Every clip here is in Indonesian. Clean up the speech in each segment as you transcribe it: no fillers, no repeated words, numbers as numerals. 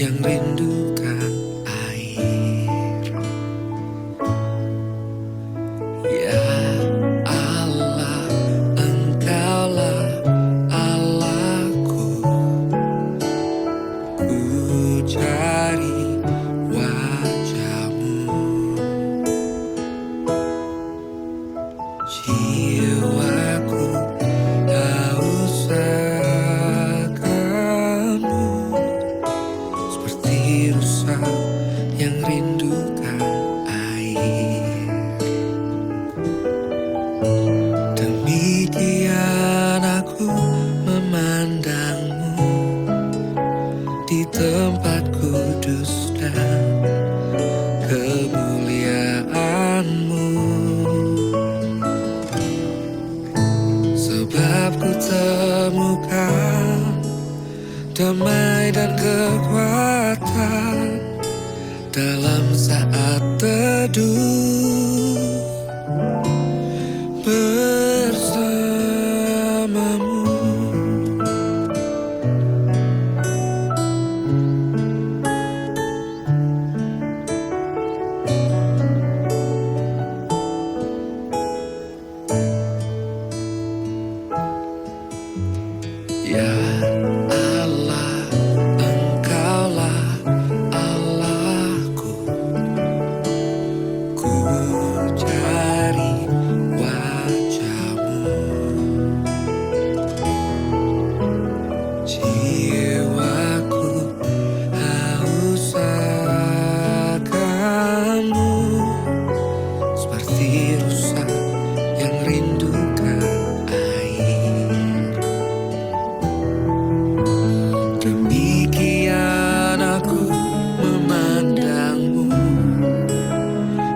yang rindukan air. Ya Allah, Engkaulah Allahku, ku cari wajah-Mu. Jiwaku haus akan-Mu, seperti rusa yang rindukan air. Demikian aku memandang-Mu di tempat kudus dan kemuliaan-Mu. Sebab ku temukan damai dan kekuatan dalam saat teduh bersama-Mu. Ya Allah, Engkaulah Allahku, ku cari wajah-Mu. Jiwaku haus akan-Mu, seperti rusa yang rindukan air. Demikian aku memandang-Mu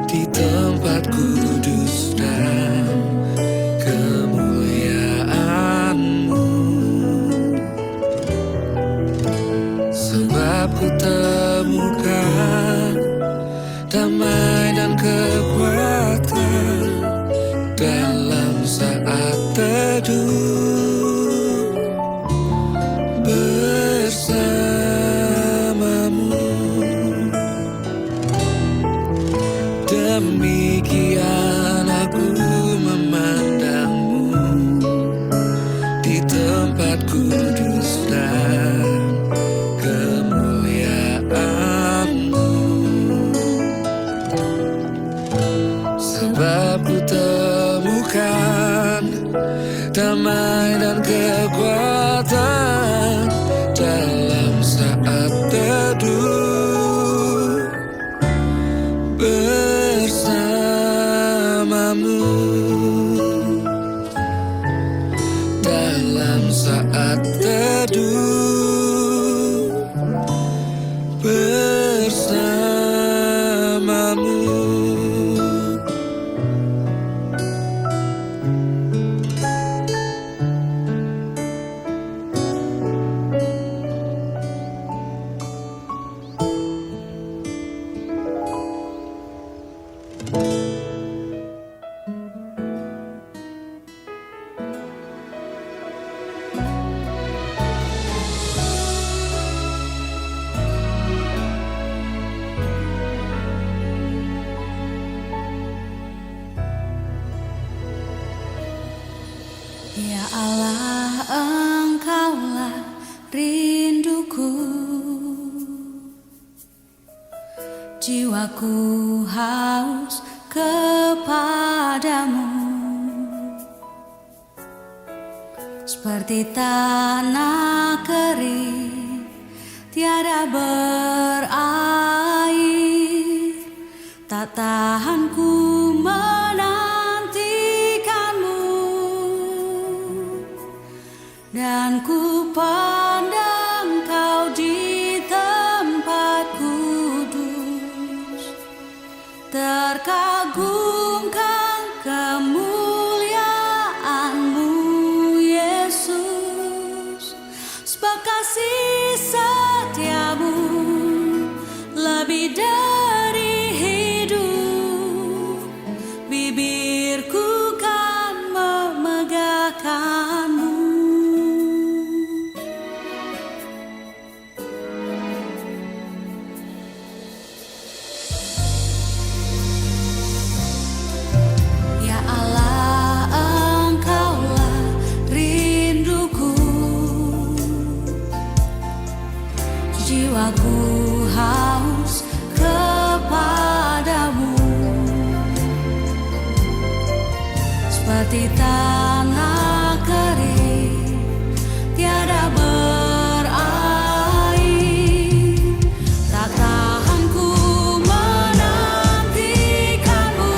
di tempat kudus dan kemuliaan-Mu. Sebab ku temukan damai dan kekuatan dalam saat teduh bersama-Mu. Demikian aku memandang-Mu di tempat kudus dan kemuliaan-Mu. Sebab ku temukan damai dan kekuatan dalam saat teduh bersama-Mu. Dalam saat teduh bersama-Mu. Ya Allah, Engkaulah rinduku, jiwaku haus kepadamu, seperti tanah kering tiada berair. Tak tahan ku menantikanmu, dan ku pandang Kau di tempat kudus, terkagumkan kemuliaan-Mu, Yesus. Sebab kasih setia-Mu jiwaku haus kepadamu, seperti tanah kering tiada berair. Tak tahan ku menantikanmu,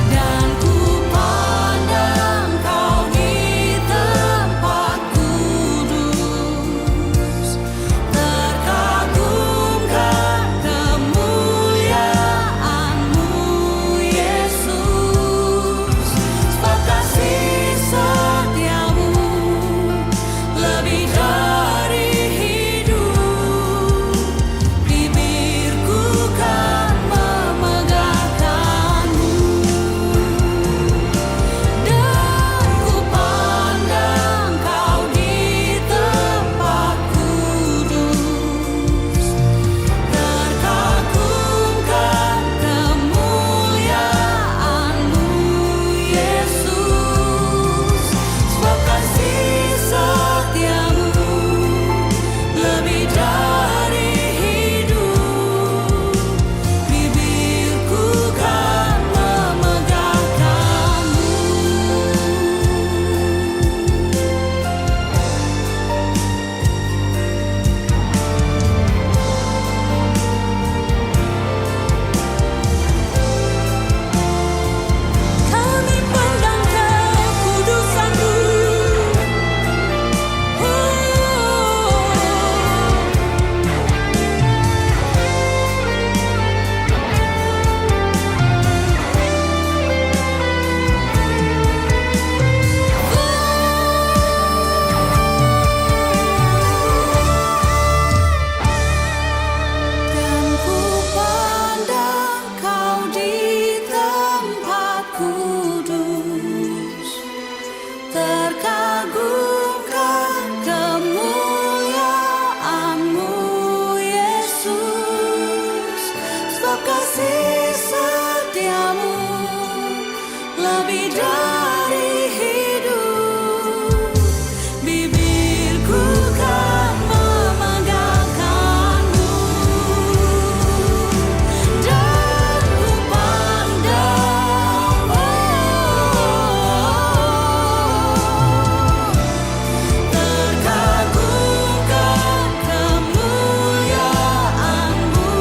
dan ku pandang kau di tempat kudus, terkagumkan kemuliaan-Mu, Yesus. Sebab kasih setiamu lebih dari hidup, bibirku kan memegahkanmu, dan ku pandang kau di tempat kudus, terkagumkan kemuliaan-Mu, Yesus. Sebab kasih setiamu lebih dari hidup, bibirku kan memegahkanmu. Kami pandang kekudusan-Mu, dan ku pandang kau di tempat kudus, terkagumkan kemuliaan-Mu, Yesus. Sebab kasih setiamu lebih dari hidup, bibirku kan memegahkanmu, dan ku pandang terkagumkan kemuliaan-Mu,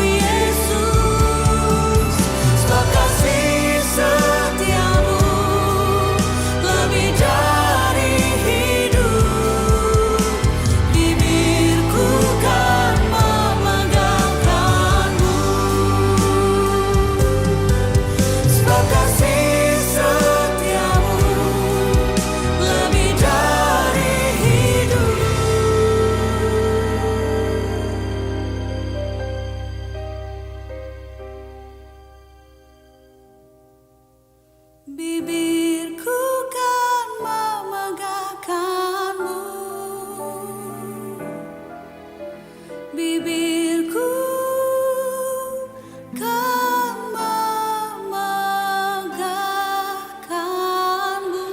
Yesus. Sebab kasih setiamu lebih dari hidup, bibirku kan memegahkanmu. Sebab kasih setiamu lebih dari hidup. Bibirku kan memegahkanmu, bibirku kan memegahkanmu.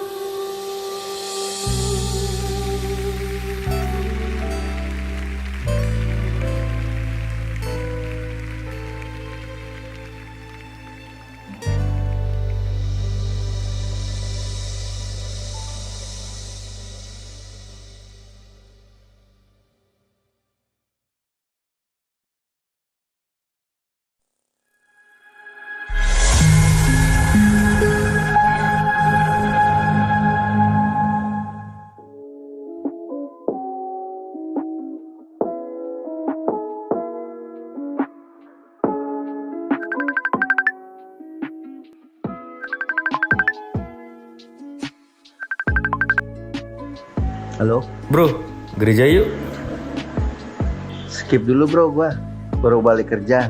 Halo, Bro, gereja yuk. skip dulu bro, gua baru balik kerja.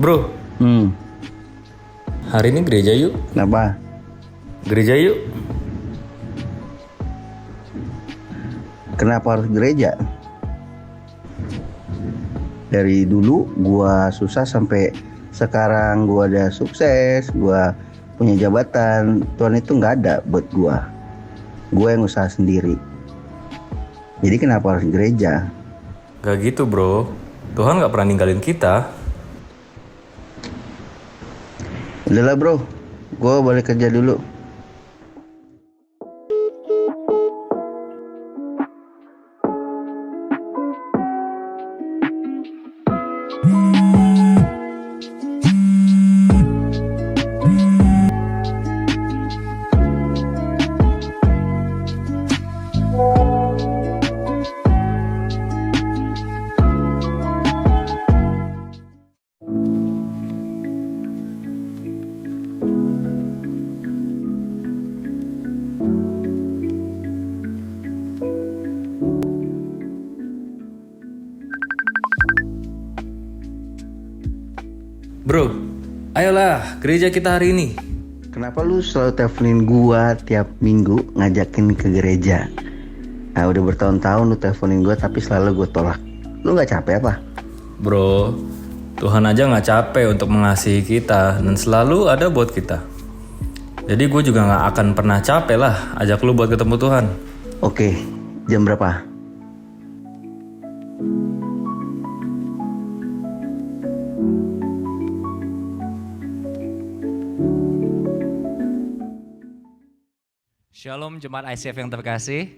Bro, hari ini gereja yuk. Kenapa? Gereja yuk. Kenapa harus gereja? Dari dulu gua susah sampai sekarang gua ada sukses, gua punya jabatan. Tuhan itu nggak ada buat gua. Gua yang usaha sendiri. Jadi kenapa harus gereja? Gak gitu bro, Tuhan gak pernah ninggalin kita. Udahlah bro, gua balik kerja dulu. Bro, ayolah gereja kita hari ini. Kenapa lu selalu teleponin gua tiap minggu ngajakin ke gereja? Nah udah bertahun-tahun lu teleponin gua tapi selalu gua tolak. Lu gak capek apa? Bro, Tuhan aja gak capek untuk mengasihi kita dan selalu ada buat kita. Jadi gue juga gak akan pernah capek lah ajak lu buat ketemu Tuhan. Oke, jam berapa? Shalom Jemaat ICF yang terkasih.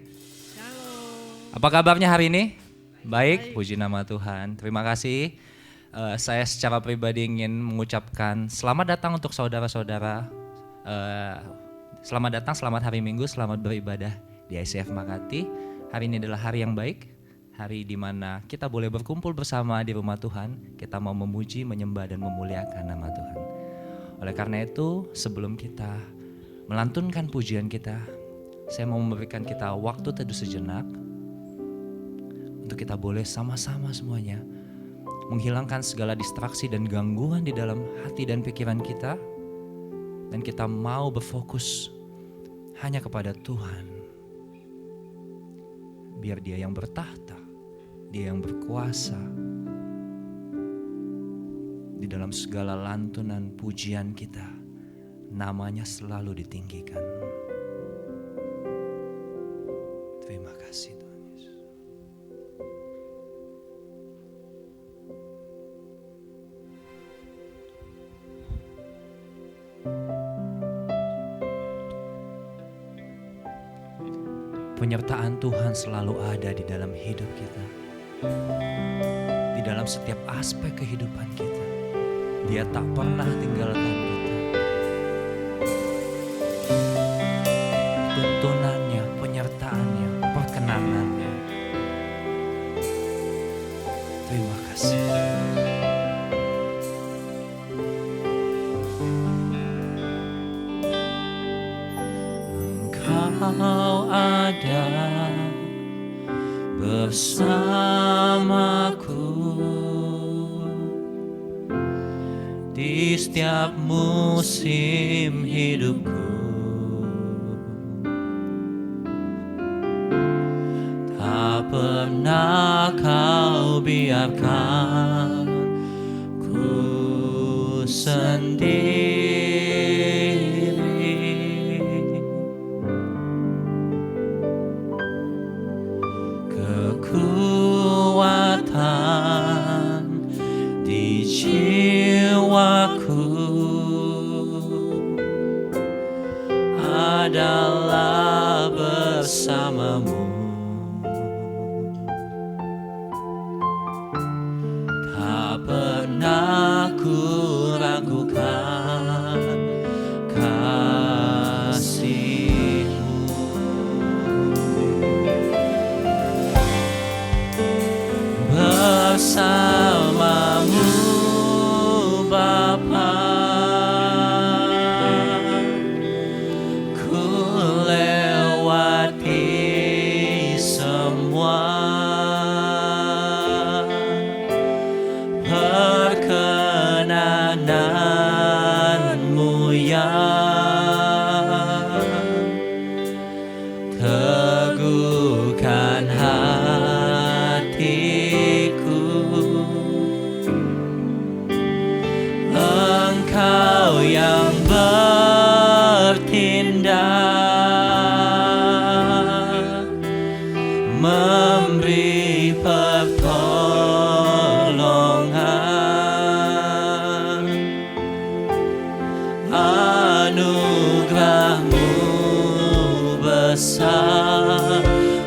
Apa kabarnya hari ini? Baik, puji nama Tuhan. Terima kasih. Saya secara pribadi ingin mengucapkan selamat datang untuk saudara-saudara. Selamat datang, selamat hari Minggu, selamat beribadah di ICF Makati. Hari ini adalah hari yang baik, hari di mana kita boleh berkumpul bersama di rumah Tuhan. Kita mau memuji, menyembah dan memuliakan nama Tuhan. Oleh karena itu, sebelum kita melantunkan pujian kita, saya mau memberikan kita waktu teduh sejenak untuk kita boleh sama-sama semuanya menghilangkan segala distraksi dan gangguan di dalam hati dan pikiran kita, dan kita mau berfokus hanya kepada Tuhan. Biar Dia yang bertahta, Dia yang berkuasa di dalam segala lantunan pujian kita. Namanya selalu ditinggikan. Terima kasih Tuhan Yesus. Penyertaan Tuhan selalu ada di dalam hidup kita. Di dalam setiap aspek kehidupan kita. Dia tak pernah tinggalkan kita. Tuntunannya, penyertaannya, perkenanannya. Terima kasih. Engkau ada bersamaku di setiap musim hidupku. Pernah kau biarkan ku sendiri. Kekuatan di jiwaku adalah bersamamu. Pernah ku ragukan kasih-Mu. Bersamamu Bapa, ku lewati besar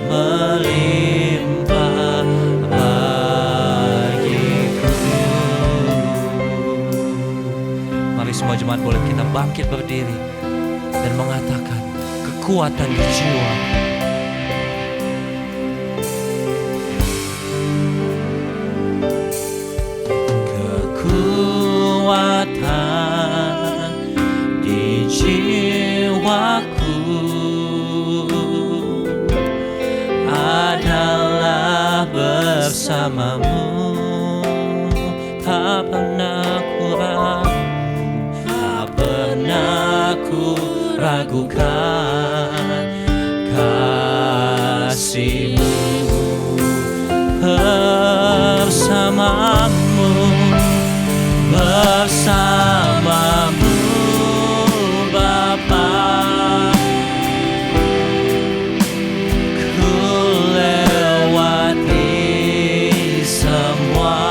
melimpah bagiku. Mari semua jemaat boleh kita bangkit berdiri dan mengatakan kekuatan di jiwa. Kekuatan di jiwaku adalah bersamamu, tak pernah ku ragu, tak pernah ku ragukan kasih-Mu bersamamu, bersamamu Bapa. Ku lewati semua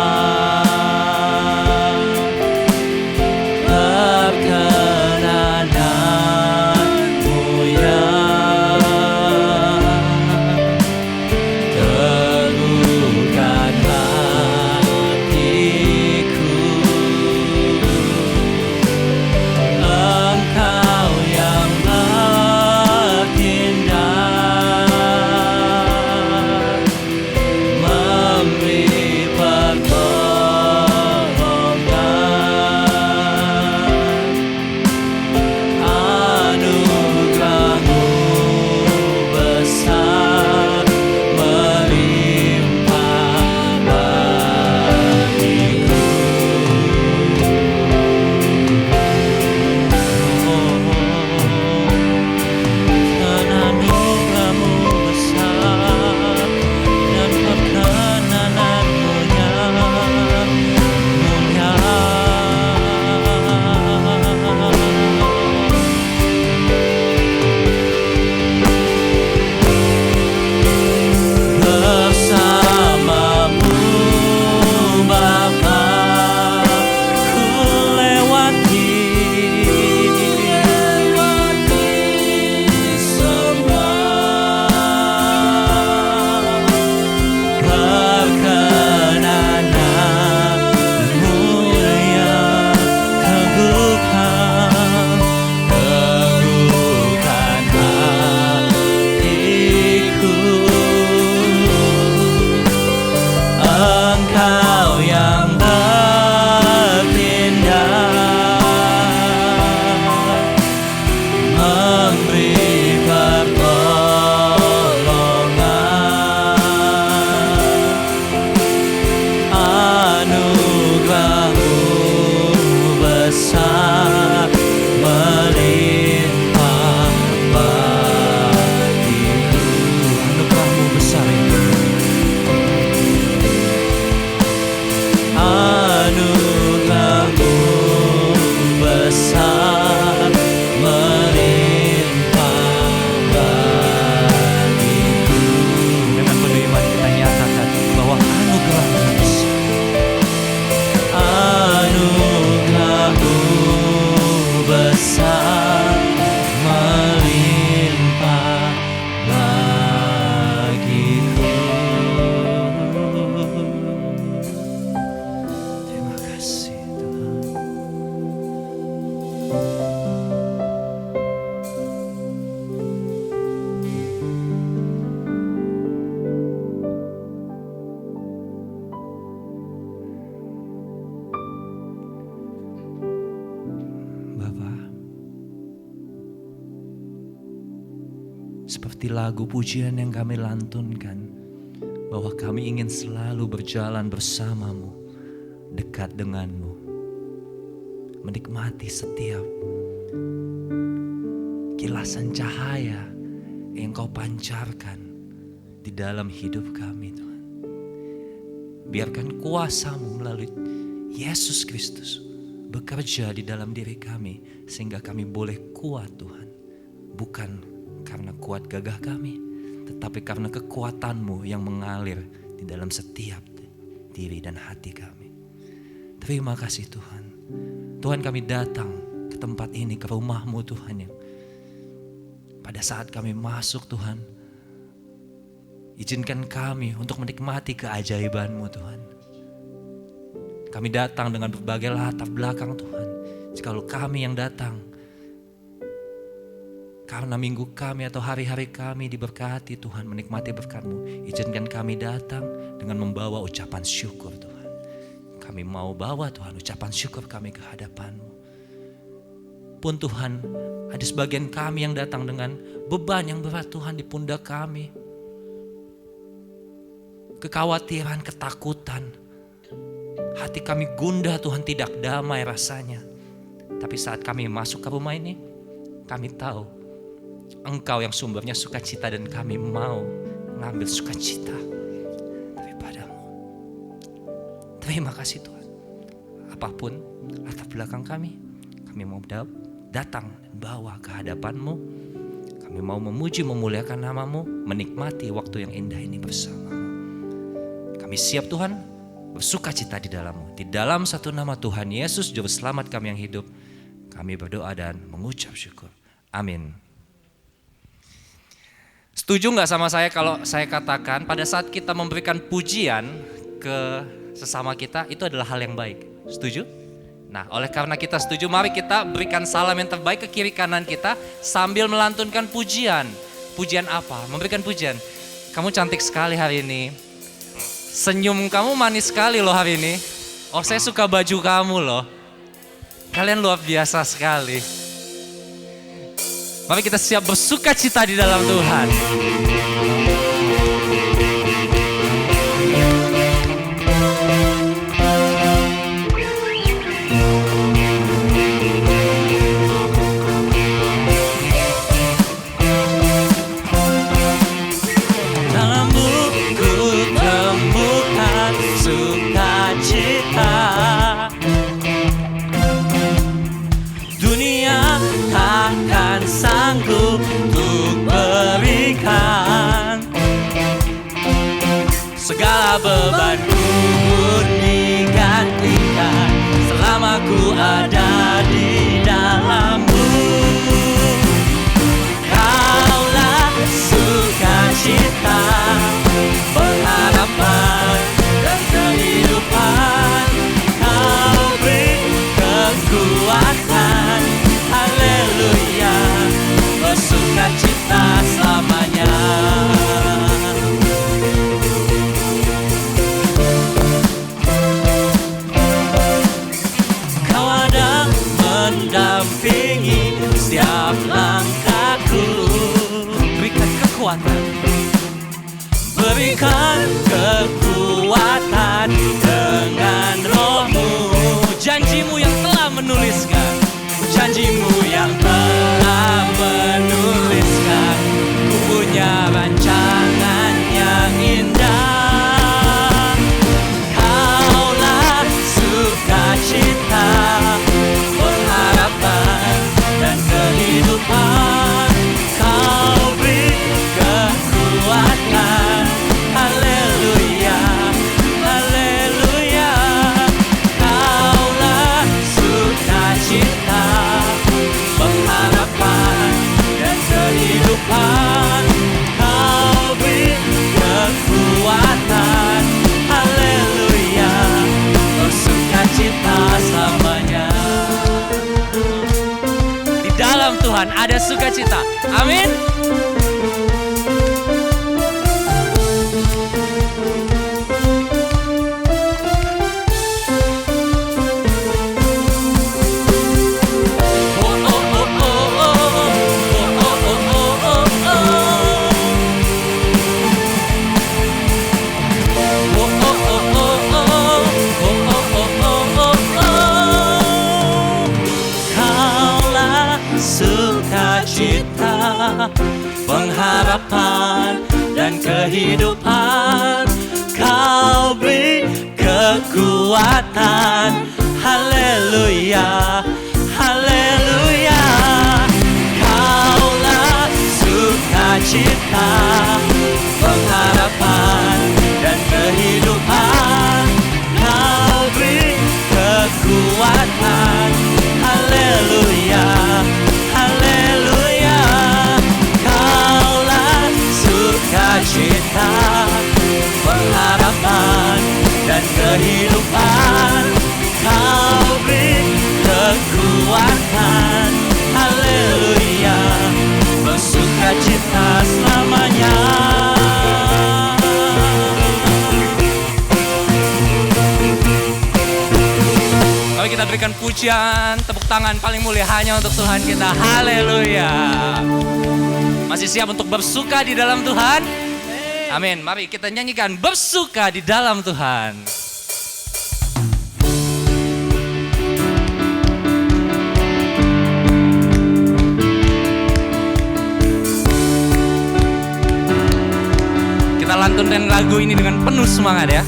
perkenanan-Mu yang teguhkan hatiku. Engkau yang bertindak, memberi pertolongan, anugerah-Mu besar melimpah bagiku. Anugerah-Mu besar dan perkenanan-Mu yang mulia. Bersamamu Bapa, ku lewati semua perkenanan-Mu yang teguhkan hatiku. Engkau yang bertindak, memberi pertolongan, anugerah-Mu besar melimpah bagiku. Anugerah-Mu besar itu, anugerah-Mu besar melimpah bagiku. Dengan penuh iman kita nyatakan bahwa anugerah-Mu besar, anugerah-Mu besar melimpah bagiku. Terima kasih Tuhan. Bapa, seperti lagu pujian yang kami lantunkan, bahwa kami ingin selalu berjalan bersama-Mu, dekat dengan-Mu, menikmati setiap kilasan cahaya yang Kau pancarkan di dalam hidup kami Tuhan. Biarkan kuasa-Mu melalui Yesus Kristus bekerja di dalam diri kami, sehingga kami boleh kuat Tuhan, bukan karena kuat gagah kami, tetapi karena kekuatan-Mu yang mengalir di dalam setiap diri dan hati kami. Terima kasih Tuhan. Tuhan, kami datang ke tempat ini, ke rumah-Mu Tuhan, yang pada saat kami masuk Tuhan, izinkan kami untuk menikmati keajaiban-Mu Tuhan. Kami datang dengan berbagai latar belakang Tuhan. Jikalau kami yang datang karena minggu kami atau hari-hari kami diberkati Tuhan, menikmati berkat-Mu, izinkan kami datang dengan membawa ucapan syukur Tuhan. Kami mau bawa Tuhan ucapan syukur kami ke hadapan-Mu. Pun Tuhan, ada sebagian kami yang datang dengan beban yang berat Tuhan di pundak kami. Kekhawatiran, ketakutan. Hati kami gundah Tuhan, tidak damai rasanya. Tapi saat kami masuk ke rumah ini, kami tahu Engkau yang sumbernya sukacita dan kami mau mengambil sukacita daripada-Mu. Terima kasih Tuhan. Apapun latar belakang kami mau datang dan bawa ke hadapan-Mu. Kami mau memuji, memuliakan nama-Mu, menikmati waktu yang indah ini bersama-Mu. Kami siap Tuhan, bersukacita di dalam-Mu. Di dalam satu nama Tuhan Yesus, Juru Selamat kami yang hidup, kami berdoa dan mengucap syukur. Amin. Setuju gak sama saya kalau saya katakan pada saat kita memberikan pujian ke sesama kita, itu adalah hal yang baik. Setuju? Nah, oleh karena kita setuju, mari kita berikan salam yang terbaik ke kiri kanan kita sambil melantunkan pujian. Pujian apa? Memberikan pujian. Kamu cantik sekali hari ini. Senyum kamu manis sekali loh hari ini. Oh, saya suka baju kamu loh. Kalian luar biasa sekali. Mari kita siap bersukacita di dalam Tuhan. Dalam-Mu ku temukan sukacita. Dunia takkan sanggup untuk berikan. Segala bebanku pun digantikan selama ku ada di dalam-Mu. Kaulah sukacita, pengharapan dan kehidupan. Kau beri kekuatan, haleluya, bersukacita selamanya. Kau ada mendampingi setiap langkahku. Berikan kekuatan, berikan kekuatan dengan Roh-Mu. Janji-Mu yang telah menuliskan, janji-Mu yang telah menuliskan. Ku punya rancangan yang indah. Kaulah sukacita, pengharapan dan kehidupan. Kau beri kekuatan, haleluya, haleluya. Kaulah sukacita, pengharapan dan kehidupan. Kau beri kekuatan, haleluya, bersukacita selamanya. Di dalam Tuhan ada sukacita. Amin. Kaulah sukacita, pengharapan dan kehidupan. Kau beri kekuatan, haleluya, haleluya. Kaulah sukacita, pengharapan dan kehidupan. Kau beri kekuatan, haleluya, haleluya. Tuhan. Haleluya, bersukacita selamanya. Mari kita berikan pujian, tepuk tangan paling mulia hanya untuk Tuhan kita. Haleluya. Masih siap untuk bersuka di dalam Tuhan? Amin. Mari kita nyanyikan bersuka di dalam Tuhan. Kita lantunkan lagu ini dengan penuh semangat ya.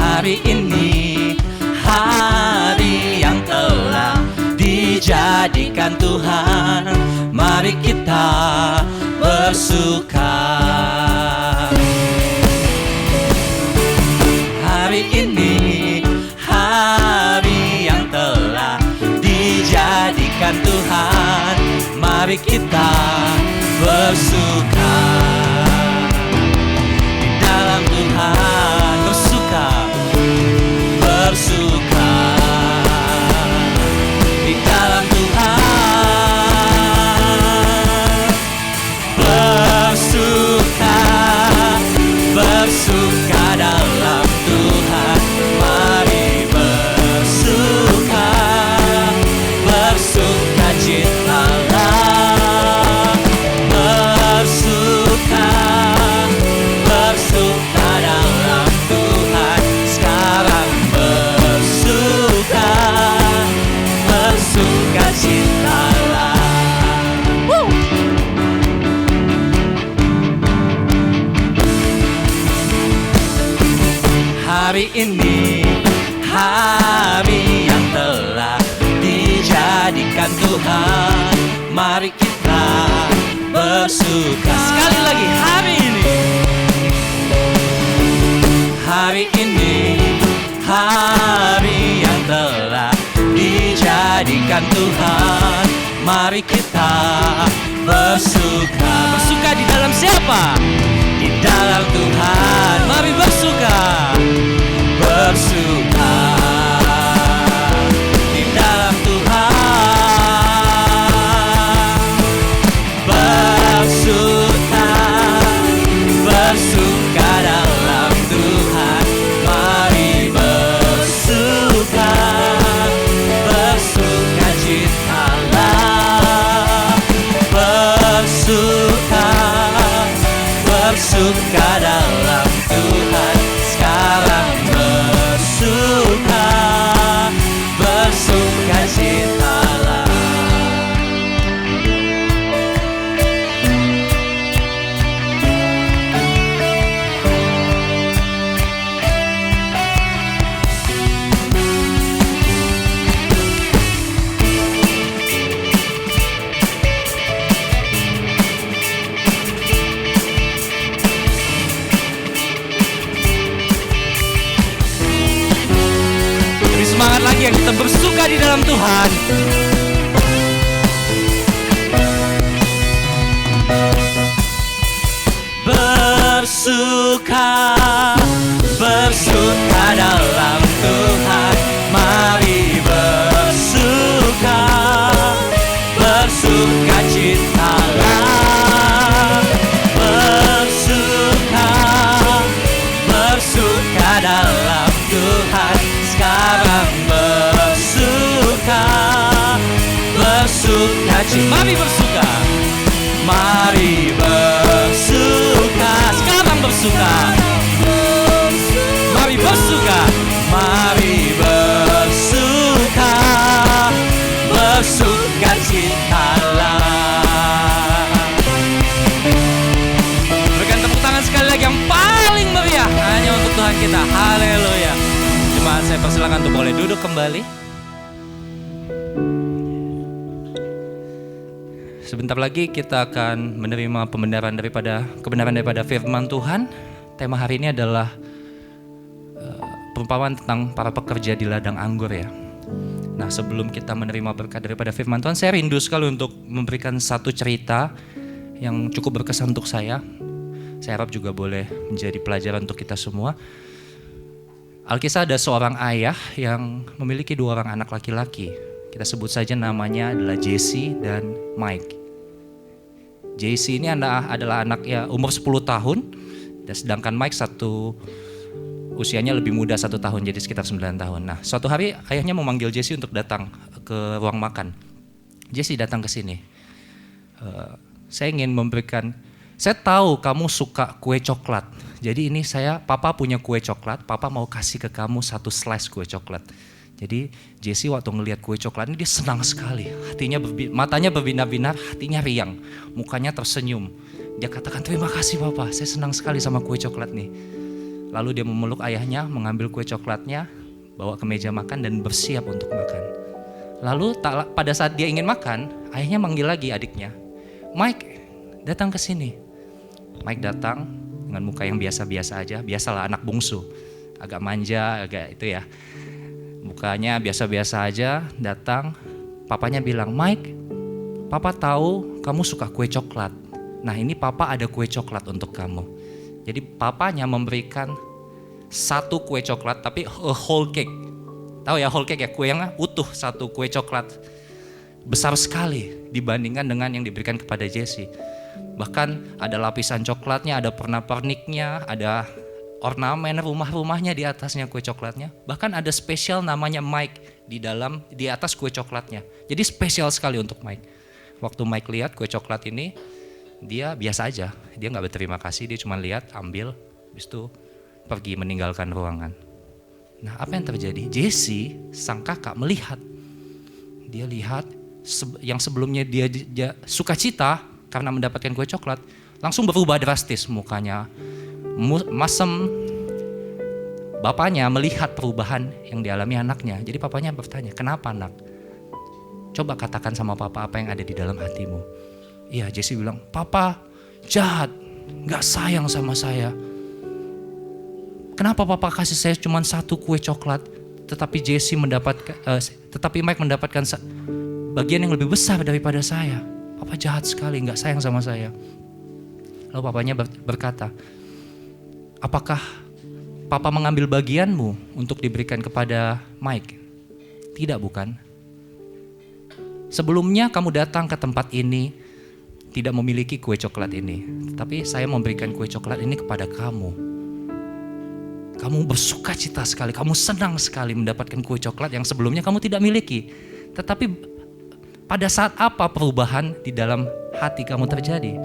Hari ini hari yang telah dijadikan Tuhan, mari kita bersuka. Hari ini hari yang telah dijadikan Tuhan, mari kita bersuka. Di dalam Tuhan bersuka, bersuka. Di dalam Tuhan bersuka, bersuka dalam Tuhan. Mari bersuka, bersuka citalah. Bersuka, bersuka dalam Tuhan. Sekarang bersuka, bersuka citalah. Hari ini hari yang telah dijadikan Tuhan, mari kita bersuka. Sekali lagi, hari ini, hari ini hari yang telah dijadikan Tuhan, mari kita bersuka. Bersuka di dalam siapa? Di dalam Tuhan. Mari bersuka, bersuka di dalam Tuhan. Bersuka, bersuka dalam Tuhan. Mari bersuka, bersuka citalah. Bersuka, bersuka dalam Tuhan. Sekarang bersuka, bersuka citalah. Lebih semangat lagi yang kita bersuka di dalam Tuhan. Bersuka, bersuka dalam Tuhan. Mari bersuka, bersuka citalah. Bersuka, bersuka dalam Tuhan. Sekarang bersuka, bersuka cita. Mari bersuka, mari bersuka. Sekarang bersuka, mari bersuka, mari bersuka, bersuka citalah. Berikan tepuk tangan sekali lagi yang paling meriah hanya untuk Tuhan kita. Haleluya. Jemaat, saya persilakan untuk boleh duduk kembali. Sebentar lagi kita akan menerima kebenaran daripada firman Tuhan. Tema hari ini adalah perumpamaan tentang para pekerja di ladang anggur ya. Nah, sebelum kita menerima berkat daripada firman Tuhan, saya rindu sekali untuk memberikan satu cerita yang cukup berkesan untuk saya. Saya harap juga boleh menjadi pelajaran untuk kita semua. Alkisah ada seorang ayah yang memiliki 2 orang anak laki-laki. Kita sebut saja namanya adalah Jesse dan Mike. Jesse ini adalah anak ya umur 10 tahun, dan sedangkan Mike usianya lebih muda 1 tahun, jadi sekitar 9 tahun. Nah, suatu hari ayahnya memanggil Jesse untuk datang ke ruang makan. Jesse datang ke sini. Saya tahu kamu suka kue coklat. Jadi ini papa punya kue coklat, papa mau kasih ke kamu 1 slice kue coklat. Jadi Jesse waktu ngelihat kue coklat ini dia senang sekali. Matanya berbinar-binar, hatinya riang, mukanya tersenyum. Dia katakan, terima kasih papa, saya senang sekali sama kue coklat nih. Lalu dia memeluk ayahnya, mengambil kue coklatnya, bawa ke meja makan dan bersiap untuk makan. Lalu pada saat dia ingin makan, ayahnya manggil lagi adiknya, Mike, datang ke sini. Mike datang dengan muka yang biasa-biasa aja, biasalah anak bungsu, agak manja, agak itu ya. Mukanya biasa-biasa aja, datang. Papanya bilang, Mike, papa tahu kamu suka kue coklat. Nah ini papa ada kue coklat untuk kamu. Jadi papanya memberikan 1 kue coklat, tapi a whole cake. Tahu ya whole cake ya, kue yang utuh, 1 kue coklat. Besar sekali dibandingkan dengan yang diberikan kepada Jesse. Bahkan ada lapisan coklatnya, ada pernak-perniknya, ada ornamen rumah-rumahnya di atasnya kue coklatnya. Bahkan ada spesial namanya Mike di atas kue coklatnya. Jadi spesial sekali untuk Mike. Waktu Mike lihat kue coklat ini, dia biasa aja. Dia gak berterima kasih, dia cuma lihat, ambil, habis itu pergi meninggalkan ruangan. Nah apa yang terjadi? Jesse, sang kakak melihat. Dia lihat yang sebelumnya dia sukacita karena mendapatkan kue coklat, langsung berubah drastis mukanya. Masem. Bapaknya melihat perubahan yang dialami anaknya. Jadi papanya bertanya, kenapa nak? Coba katakan sama papa apa yang ada di dalam hatimu. Iya, Jesse bilang, papa jahat, gak sayang sama saya. Kenapa papa kasih saya cuma 1 kue coklat, tetapi tetapi Mike mendapatkan bagian yang lebih besar daripada saya. Papa jahat sekali, gak sayang sama saya. Lalu papanya berkata, apakah papa mengambil bagianmu untuk diberikan kepada Mike? Tidak, bukan? Sebelumnya kamu datang ke tempat ini tidak memiliki kue coklat ini, tapi saya memberikan kue coklat ini kepada kamu. Kamu bersuka cita sekali, kamu senang sekali mendapatkan kue coklat yang sebelumnya kamu tidak miliki. Tetapi pada saat apa perubahan di dalam hati kamu terjadi?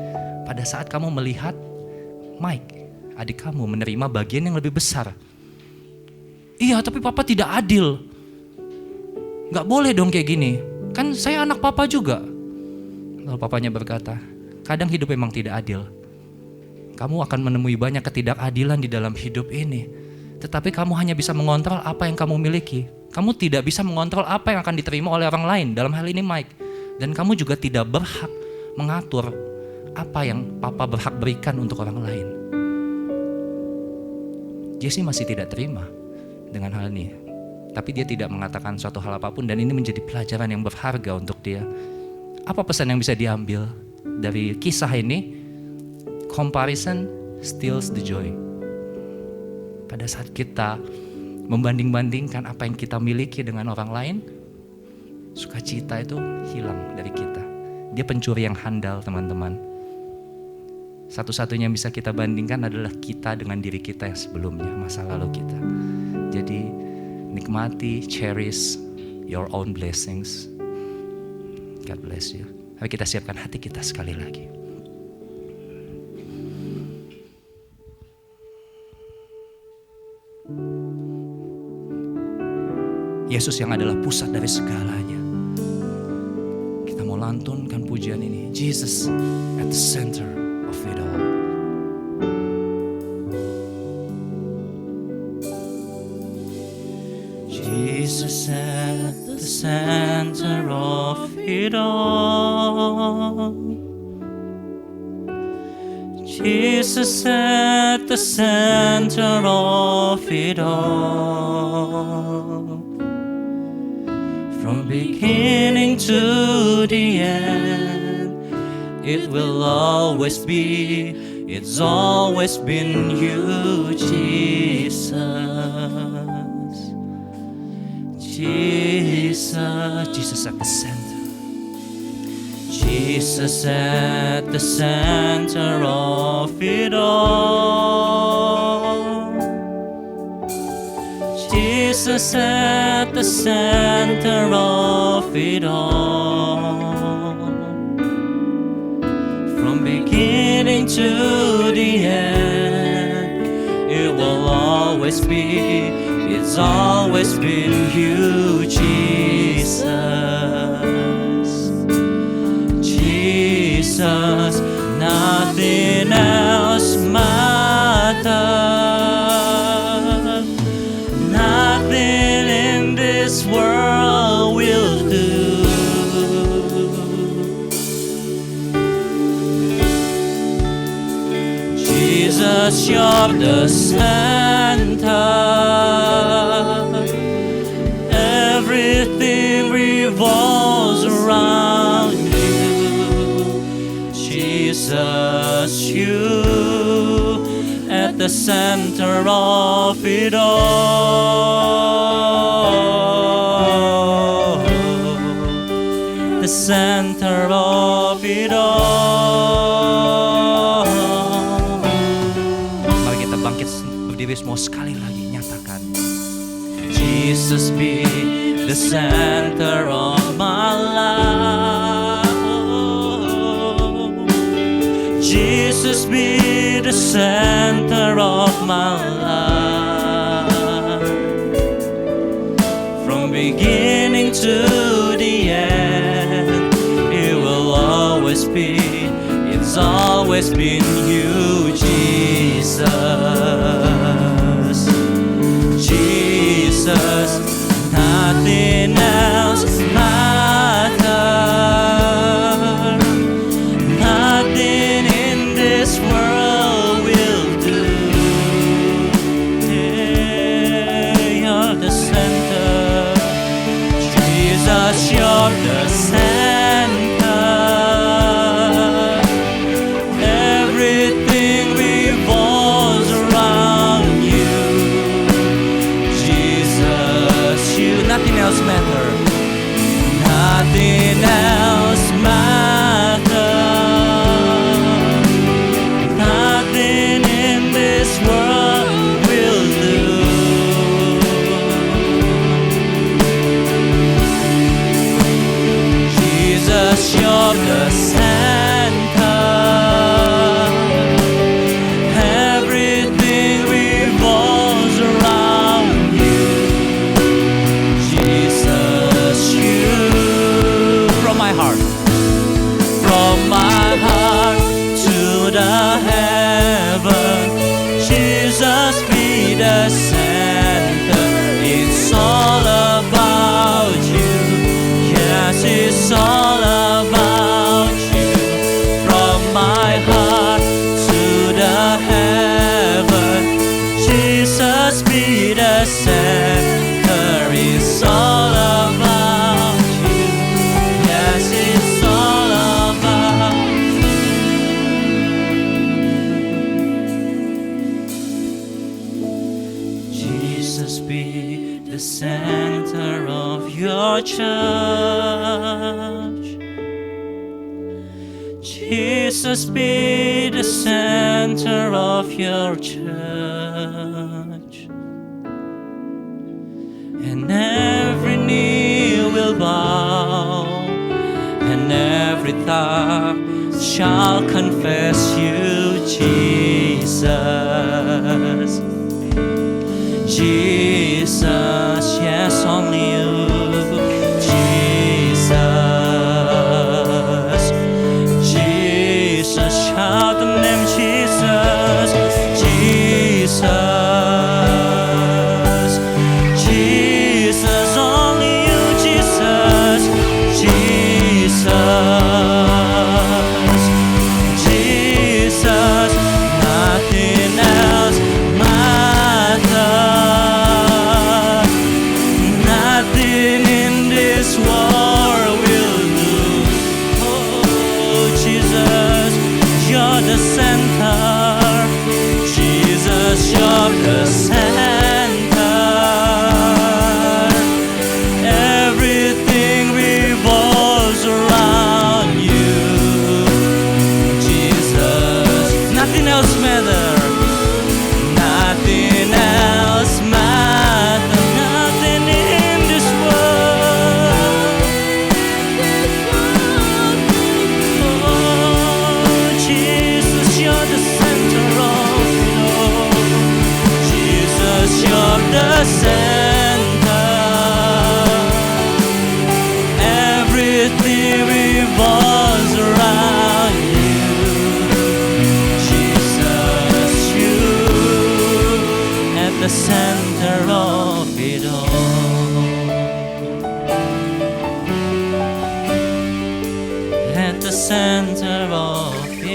Pada saat kamu melihat Mike, adik kamu menerima bagian yang lebih besar. Iya, tapi papa tidak adil. Gak boleh dong kayak gini. Kan saya anak papa juga. Lalu papanya berkata, kadang hidup memang tidak adil. Kamu akan menemui banyak ketidakadilan di dalam hidup ini. Tetapi kamu hanya bisa mengontrol apa yang kamu miliki. Kamu tidak bisa mengontrol apa yang akan diterima oleh orang lain. Dalam hal ini Mike. Dan kamu juga tidak berhak mengatur apa yang papa berhak berikan untuk orang lain. Jesse masih tidak terima dengan hal ini. Tapi dia tidak mengatakan suatu hal apapun, dan ini menjadi pelajaran yang berharga untuk dia. Apa pesan yang bisa diambil dari kisah ini? Comparison steals the joy. Pada saat kita membanding-bandingkan apa yang kita miliki dengan orang lain, sukacita itu hilang dari kita. Dia pencuri yang handal, teman-teman. Satu-satunya yang bisa kita bandingkan adalah kita dengan diri kita yang sebelumnya, masa lalu kita. Jadi nikmati, cherish your own blessings. God bless you. Mari kita siapkan hati kita sekali lagi. Yesus yang adalah pusat dari segalanya. Kita mau lantunkan pujian ini. Jesus at the center of it all. Jesus at the center of it all. Jesus at the center of it all. From beginning to the end, it will always be, it's always been you, Jesus. Jesus at the center. Jesus at the center of it all. Jesus at the center of it all. From beginning to the end, it will always be, it's always been you, Jesus. Jesus, nothing else matters. Nothing in this world will do. Jesus, you're the center. Everything revolves around you. Jesus, you at the center of it all. The center of it all. Mari kita bangkit berdiri semua sekali lagi, nyatakan. Jesus be the center of my life. Jesus be the center of my life. From beginning to the end, it will always be, it's always been you, Jesus. Jesus, nothing else matters. Nothing in this world will do. You're the center. Jesus, you're the center. Everything revolves around you. Jesus, you, nothing else matters. Nothing else matters. Nothing in this world will do. Jesus, you're the center. Everything revolves around you. Jesus, you. From my heart to the heaven, Jesus be the center. It's all about you. Yes, it's all about you. From my heart to the heaven, Jesus be the center. It's all about you. Yes, it's all about you. Jesus be the center of your church. Jesus be the center of your church. And every knee will bow, and every tongue shall confess you, Jesus. Jesus, yes, only you, Jesus. Jesus, shout the name Jesus, Jesus. Jesus, only you, Jesus, Jesus. Jesus, nothing else matters. Nothing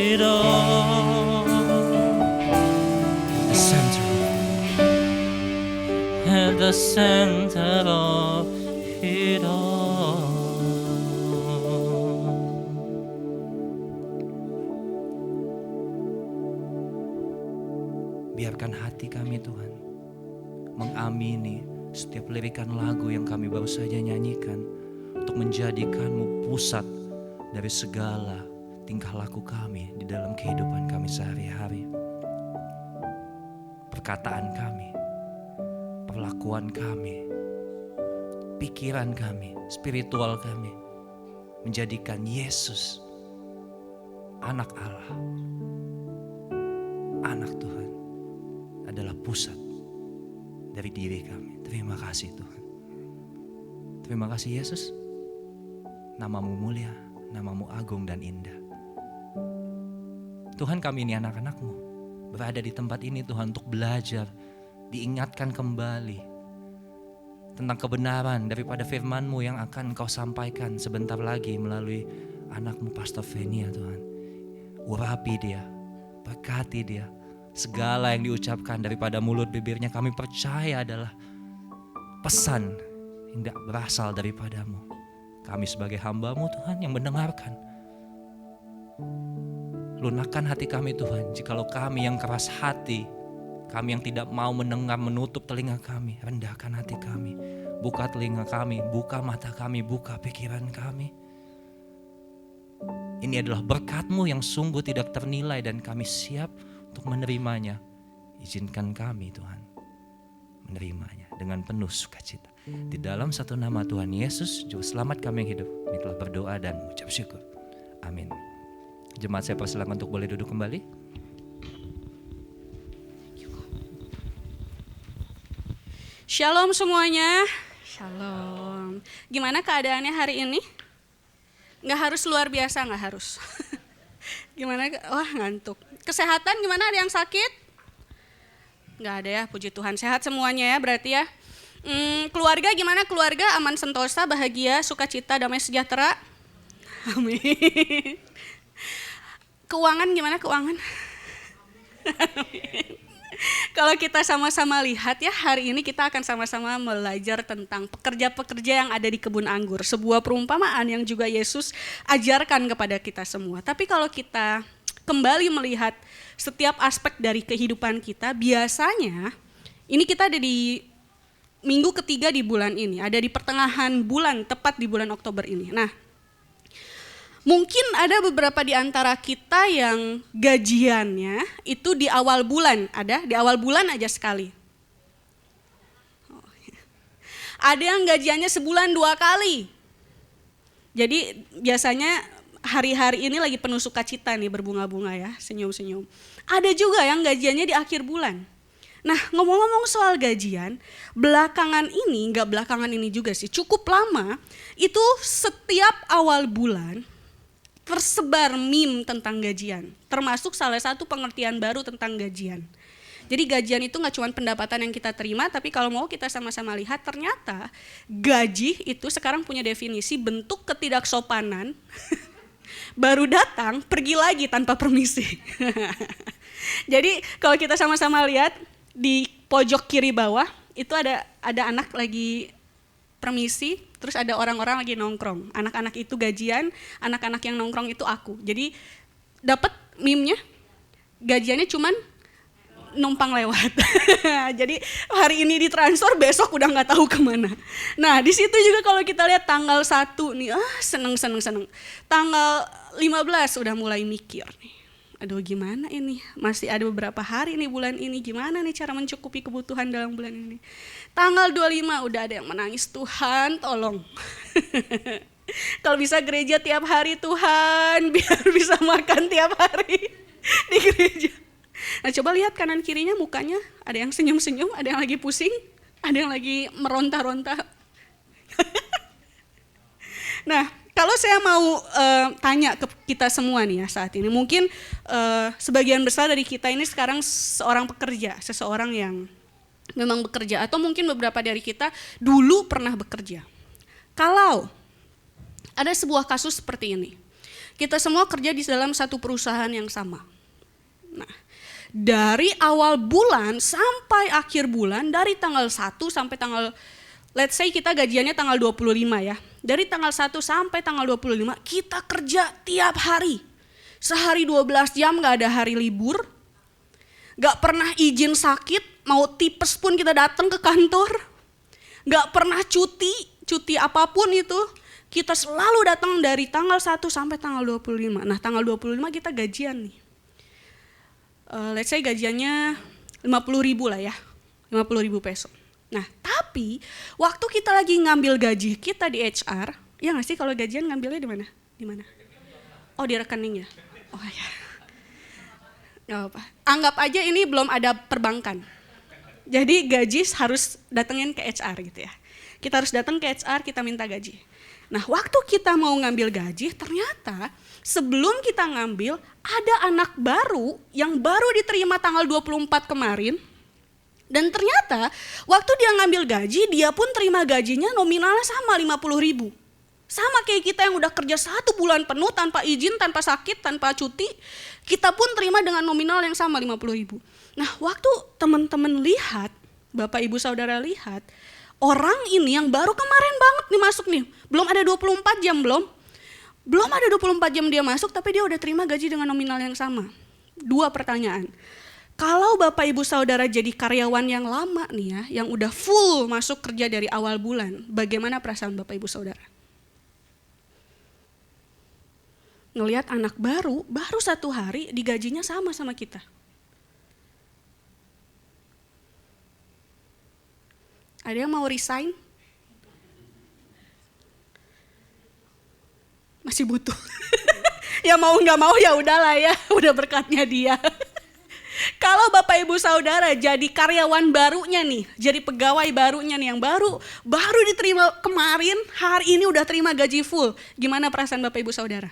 it all. The center, at the center of it all. Biarkan hati kami Tuhan mengamini setiap lirikan lagu yang kami baru saja nyanyikan untuk menjadikan-Mu pusat dari segala tingkah laku kami di dalam kehidupan kami sehari-hari. Perkataan kami, perlakuan kami, pikiran kami, spiritual kami, menjadikan Yesus anak Allah, anak Tuhan adalah pusat dari diri kami. Terima kasih Tuhan. Terima kasih Yesus. Nama-Mu mulia, Nama-Mu agung dan indah. Tuhan, kami ini anak-anak-Mu, berada di tempat ini Tuhan untuk belajar, diingatkan kembali tentang kebenaran daripada firman-Mu yang akan Engkau sampaikan sebentar lagi melalui anak-Mu Pastor Venia Tuhan. Urapi dia, berkati dia. Segala yang diucapkan daripada mulut bibirnya kami percaya adalah pesan yang tidak berasal daripada-Mu. Kami sebagai hamba-Mu Tuhan yang mendengarkan. Lunakkan hati kami Tuhan, jikalau kami yang keras hati, kami yang tidak mau mendengar, menutup telinga kami, rendahkan hati kami. Buka telinga kami, buka mata kami, buka pikiran kami. Ini adalah berkat-Mu yang sungguh tidak ternilai dan kami siap untuk menerimanya. Izinkan kami Tuhan menerimanya dengan penuh sukacita. Di dalam satu nama Tuhan Yesus, Juru Selamat kami yang hidup, kami telah berdoa dan mengucap syukur. Amin. Jemaat saya persilakan untuk boleh duduk kembali. Shalom semuanya. Shalom. Gimana keadaannya hari ini? Nggak harus luar biasa, nggak harus. Gimana? Wah, ngantuk. Kesehatan gimana? Ada yang sakit? Nggak ada ya, puji Tuhan. Sehat semuanya ya berarti ya. Keluarga gimana? Keluarga aman sentosa, bahagia, sukacita, damai sejahtera? Amin. Keuangan gimana keuangan? Kalau kita sama-sama lihat ya, hari ini kita akan sama-sama belajar tentang pekerja-pekerja yang ada di kebun anggur. Sebuah perumpamaan yang juga Yesus ajarkan kepada kita semua. Tapi kalau kita kembali melihat setiap aspek dari kehidupan kita, biasanya ini kita ada di minggu ketiga di bulan ini, ada di pertengahan bulan, tepat di bulan Oktober ini. Nah, mungkin ada beberapa di antara kita yang gajiannya itu di awal bulan, ada di awal bulan aja sekali. Ada yang gajiannya sebulan 2 kali. Jadi biasanya hari-hari ini lagi penuh sukacita nih, berbunga-bunga ya, senyum-senyum. Ada juga yang gajiannya di akhir bulan. Nah, ngomong-ngomong soal gajian, belakangan ini juga sih, cukup lama, itu setiap awal bulan tersebar meme tentang gajian, termasuk salah satu pengertian baru tentang gajian. Jadi gajian itu gak cuma pendapatan yang kita terima, tapi kalau mau kita sama-sama lihat, ternyata gaji itu sekarang punya definisi bentuk ketidaksopanan, baru datang, pergi lagi tanpa permisi. Jadi kalau kita sama-sama lihat, di pojok kiri bawah, itu ada anak lagi permisi, terus ada orang-orang lagi nongkrong. Anak-anak itu gajian, anak-anak yang nongkrong itu aku. Jadi dapat meme-nya, gajiannya cuman numpang lewat. Jadi hari ini ditransfer, besok udah nggak tahu kemana. Nah di situ juga kalau kita lihat tanggal 1 nih, seneng. Tanggal 15 udah mulai mikir nih. Aduh gimana ini, masih ada beberapa hari nih bulan ini, gimana nih cara mencukupi kebutuhan dalam bulan ini. Tanggal 25 udah ada yang menangis, Tuhan tolong. Kalau bisa gereja tiap hari Tuhan, biar bisa makan tiap hari di gereja. Nah coba lihat kanan kirinya mukanya, ada yang senyum-senyum, ada yang lagi pusing, ada yang lagi meronta-ronta. Nah kalau saya mau tanya ke kita semua nih ya saat ini, mungkin sebagian besar dari kita ini sekarang seorang pekerja, seseorang yang memang bekerja, atau mungkin beberapa dari kita dulu pernah bekerja. Kalau ada sebuah kasus seperti ini, Kita semua kerja di dalam satu perusahaan yang sama. Nah, dari awal bulan sampai akhir bulan, dari tanggal 1 sampai tanggal, let's say kita gajiannya tanggal 25 ya. Dari tanggal 1 sampai tanggal 25 kita kerja tiap hari. Sehari 12 jam, gak ada hari libur. Gak pernah izin sakit, mau tipes pun kita datang ke kantor. Gak pernah cuti apapun itu. Kita selalu datang dari tanggal 1 sampai tanggal 25. Nah tanggal 25 kita gajian nih. Let's say gajiannya 50.000 lah ya. 50.000 peso. Nah tapi waktu kita lagi ngambil gaji kita di HR, ya nggak sih kalau gajian ngambilnya di mana? Di mana? Oh di rekening ya. Oh ya. Gak apa. Anggap aja ini belum ada perbankan. Jadi gaji harus datengin ke HR gitu ya. Kita harus datang ke HR, kita minta gaji. Nah waktu kita mau ngambil gaji, ternyata sebelum kita ngambil ada anak baru yang baru diterima tanggal 24 kemarin. Dan ternyata waktu dia ngambil gaji, dia pun terima gajinya nominalnya sama 50.000. Sama kayak kita yang udah kerja 1 bulan penuh tanpa izin, tanpa sakit, tanpa cuti. Kita pun terima dengan nominal yang sama 50.000. Nah waktu teman-teman lihat, Bapak Ibu Saudara lihat, orang ini yang baru kemarin banget nih masuk nih, belum ada 24 jam belum ada 24 jam dia masuk tapi dia udah terima gaji dengan nominal yang sama. 2 pertanyaan, kalau Bapak Ibu Saudara jadi karyawan yang lama nih ya, yang udah full masuk kerja dari awal bulan, bagaimana perasaan Bapak Ibu Saudara? Ngelihat anak baru 1 hari digajinya sama kita. Ada yang mau resign? Masih butuh. Ya mau nggak mau ya udahlah ya, udah berkatnya dia. Kalau Bapak Ibu Saudara jadi karyawan barunya nih, jadi pegawai barunya nih yang baru diterima kemarin, hari ini udah terima gaji full. Gimana perasaan Bapak Ibu Saudara?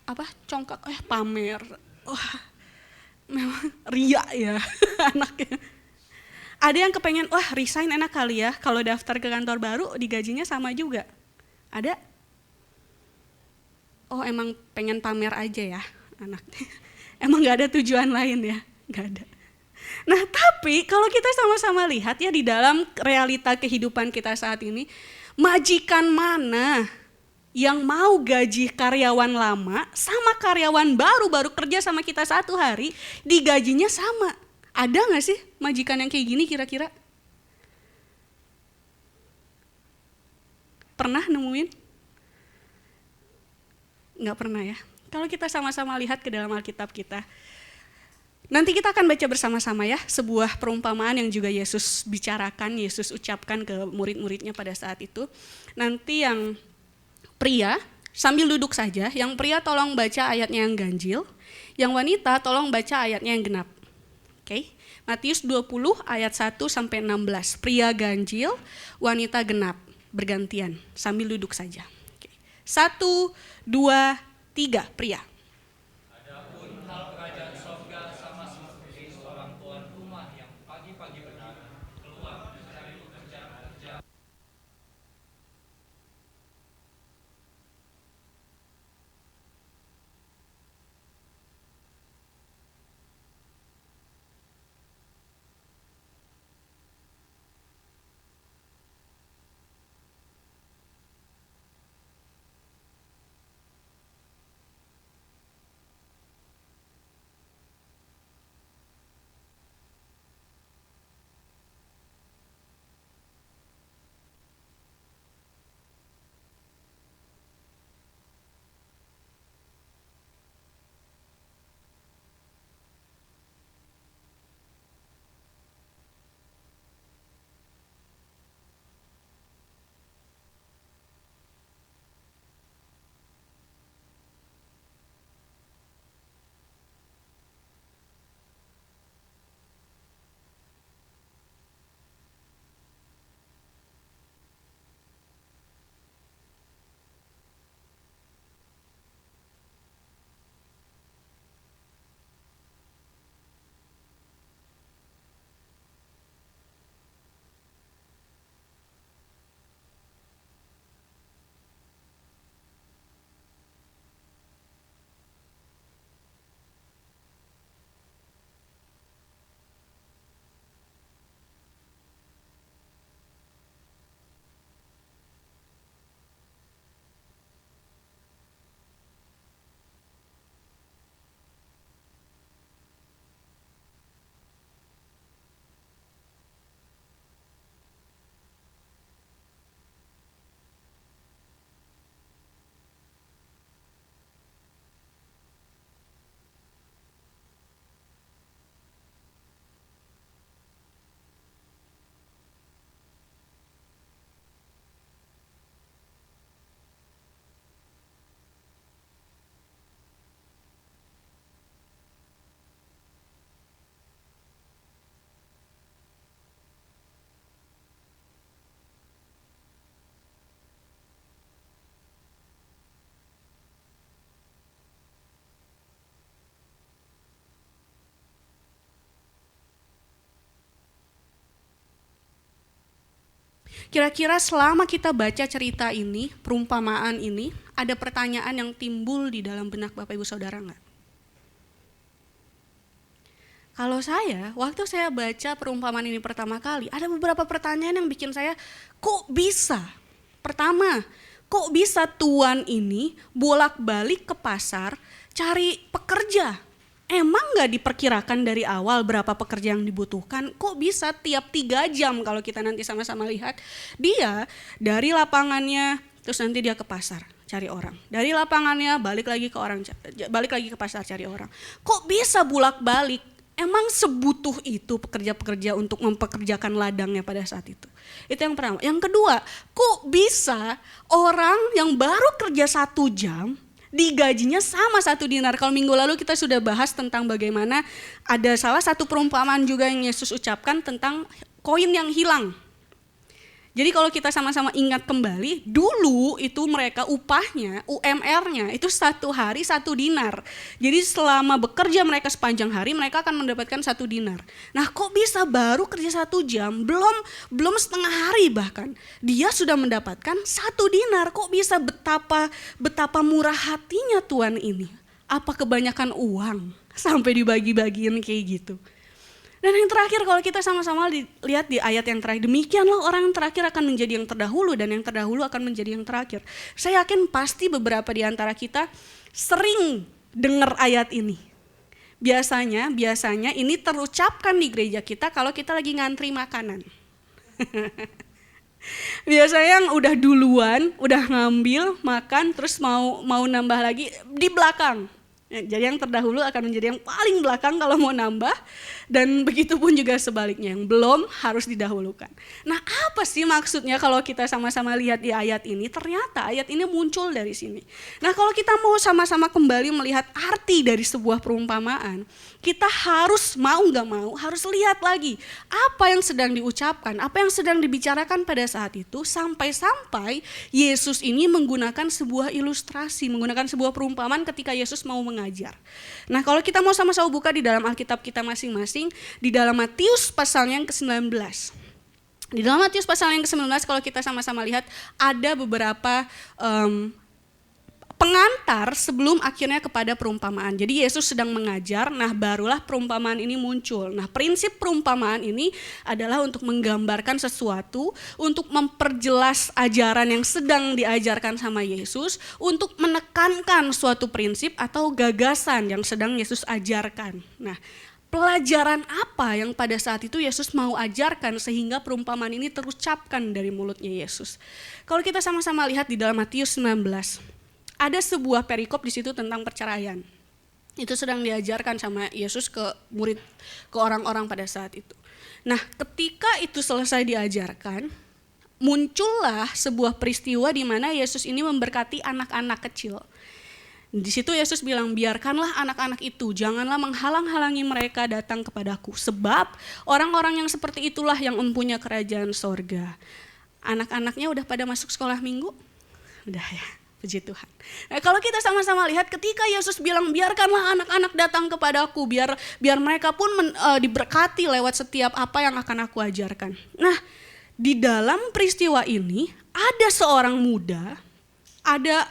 Apa? Congkak, pamer. Wah, memang ria ya anaknya. Ada yang kepengen, wah resign enak kali ya, kalau daftar ke kantor baru digajinya sama juga. Ada? Oh emang pengen pamer aja ya anaknya. Emang gak ada tujuan lain ya? Gak ada. Nah tapi kalau kita sama-sama lihat ya di dalam realita kehidupan kita saat ini, majikan mana yang mau gaji karyawan lama sama karyawan baru kerja sama kita 1 hari, digajinya sama? Ada gak sih majikan yang kayak gini kira-kira? Pernah nemuin? Nggak pernah ya. Kalau kita sama-sama lihat ke dalam Alkitab kita, nanti kita akan baca bersama-sama ya sebuah perumpamaan yang juga Yesus bicarakan, Yesus ucapkan ke murid-muridnya pada saat itu. Nanti yang pria sambil duduk saja, yang pria tolong baca ayatnya yang ganjil, yang wanita tolong baca ayatnya yang genap. Oke, Matius 20 ayat 1 sampai 16. Pria ganjil, wanita genap, bergantian sambil duduk saja. Oke. 1, 2, 3, pria. Adapun hal kerajaan sorga sama seperti seorang tuan rumah yang pagi-pagi keluar mencari pekerja. Kira-kira selama kita baca cerita ini, perumpamaan ini, ada pertanyaan yang timbul di dalam benak Bapak Ibu Saudara nggak? Kalau saya, waktu saya baca perumpamaan ini pertama kali, ada beberapa pertanyaan yang bikin saya, kok bisa? Pertama, kok bisa tuan ini bolak-balik ke pasar cari pekerja? Emang gak diperkirakan dari awal berapa pekerja yang dibutuhkan? Kok bisa tiap 3 jam kalau kita nanti sama-sama lihat, dia dari lapangannya, terus nanti dia ke pasar cari orang. Dari lapangannya balik lagi ke pasar cari orang. Kok bisa bolak-balik? Emang sebutuh itu pekerja-pekerja untuk mempekerjakan ladangnya pada saat itu? Itu yang pertama. Yang kedua, kok bisa orang yang baru kerja 1 jam digajinya sama 1 dinar? Kalau minggu lalu kita sudah bahas tentang bagaimana ada salah satu perumpamaan juga yang Yesus ucapkan tentang koin yang hilang. Jadi kalau kita sama-sama ingat kembali, dulu itu mereka upahnya, UMR-nya itu 1 hari 1 dinar. Jadi selama bekerja mereka sepanjang hari, mereka akan mendapatkan 1 dinar. Nah, kok bisa baru kerja 1 jam, belum setengah hari bahkan, dia sudah mendapatkan 1 dinar. Kok bisa betapa murah hatinya Tuhan ini? Apa kebanyakan uang sampai dibagi-bagiin kayak gitu? Dan yang terakhir, kalau kita sama-sama lihat di ayat yang terakhir, demikianlah orang yang terakhir akan menjadi yang terdahulu dan yang terdahulu akan menjadi yang terakhir. Saya yakin pasti beberapa di antara kita sering dengar ayat ini. Biasanya ini terucapkan di gereja kita kalau kita lagi ngantri makanan. Biasanya yang udah duluan, udah ngambil, makan, terus mau nambah lagi di belakang. Jadi yang terdahulu akan menjadi yang paling belakang kalau mau nambah, dan begitu pun juga sebaliknya, yang belum harus didahulukan. Nah, apa sih maksudnya kalau kita sama-sama lihat di ayat ini? Ternyata ayat ini muncul dari sini. Nah, kalau kita mau sama-sama kembali melihat arti dari sebuah perumpamaan, kita harus harus lihat lagi apa yang sedang diucapkan, apa yang sedang dibicarakan pada saat itu, sampai Yesus ini menggunakan sebuah ilustrasi, menggunakan sebuah perumpamaan ketika Yesus mau mengajar. Nah, kalau kita mau sama-sama buka di dalam Alkitab kita masing-masing, di dalam Matius pasalnya yang ke-19. Di dalam Matius pasal yang ke-19, kalau kita sama-sama lihat, ada beberapa pengantar sebelum akhirnya kepada perumpamaan. Jadi Yesus sedang mengajar, nah barulah perumpamaan ini muncul. Nah, prinsip perumpamaan ini adalah untuk menggambarkan sesuatu, untuk memperjelas ajaran yang sedang diajarkan sama Yesus, untuk menekankan suatu prinsip atau gagasan yang sedang Yesus ajarkan. Nah, pelajaran apa yang pada saat itu Yesus mau ajarkan sehingga perumpamaan ini terucapkan dari mulutnya Yesus? Kalau kita sama-sama lihat di dalam Matius 19, ada sebuah perikop di situ tentang perceraian. Itu sedang diajarkan sama Yesus ke orang-orang pada saat itu. Nah, ketika itu selesai diajarkan, muncullah sebuah peristiwa di mana Yesus ini memberkati anak-anak kecil. Di situ Yesus bilang, biarkanlah anak-anak itu, janganlah menghalang-halangi mereka datang kepadaku. Sebab orang-orang yang seperti itulah yang mempunyai kerajaan sorga. Anak-anaknya udah pada masuk sekolah minggu? Udah ya. Puji Tuhan. Nah, kalau kita sama-sama lihat ketika Yesus bilang biarkanlah anak-anak datang kepadaku, biar mereka pun diberkati lewat setiap apa yang akan aku ajarkan. Nah, di dalam peristiwa ini ada seorang muda, ada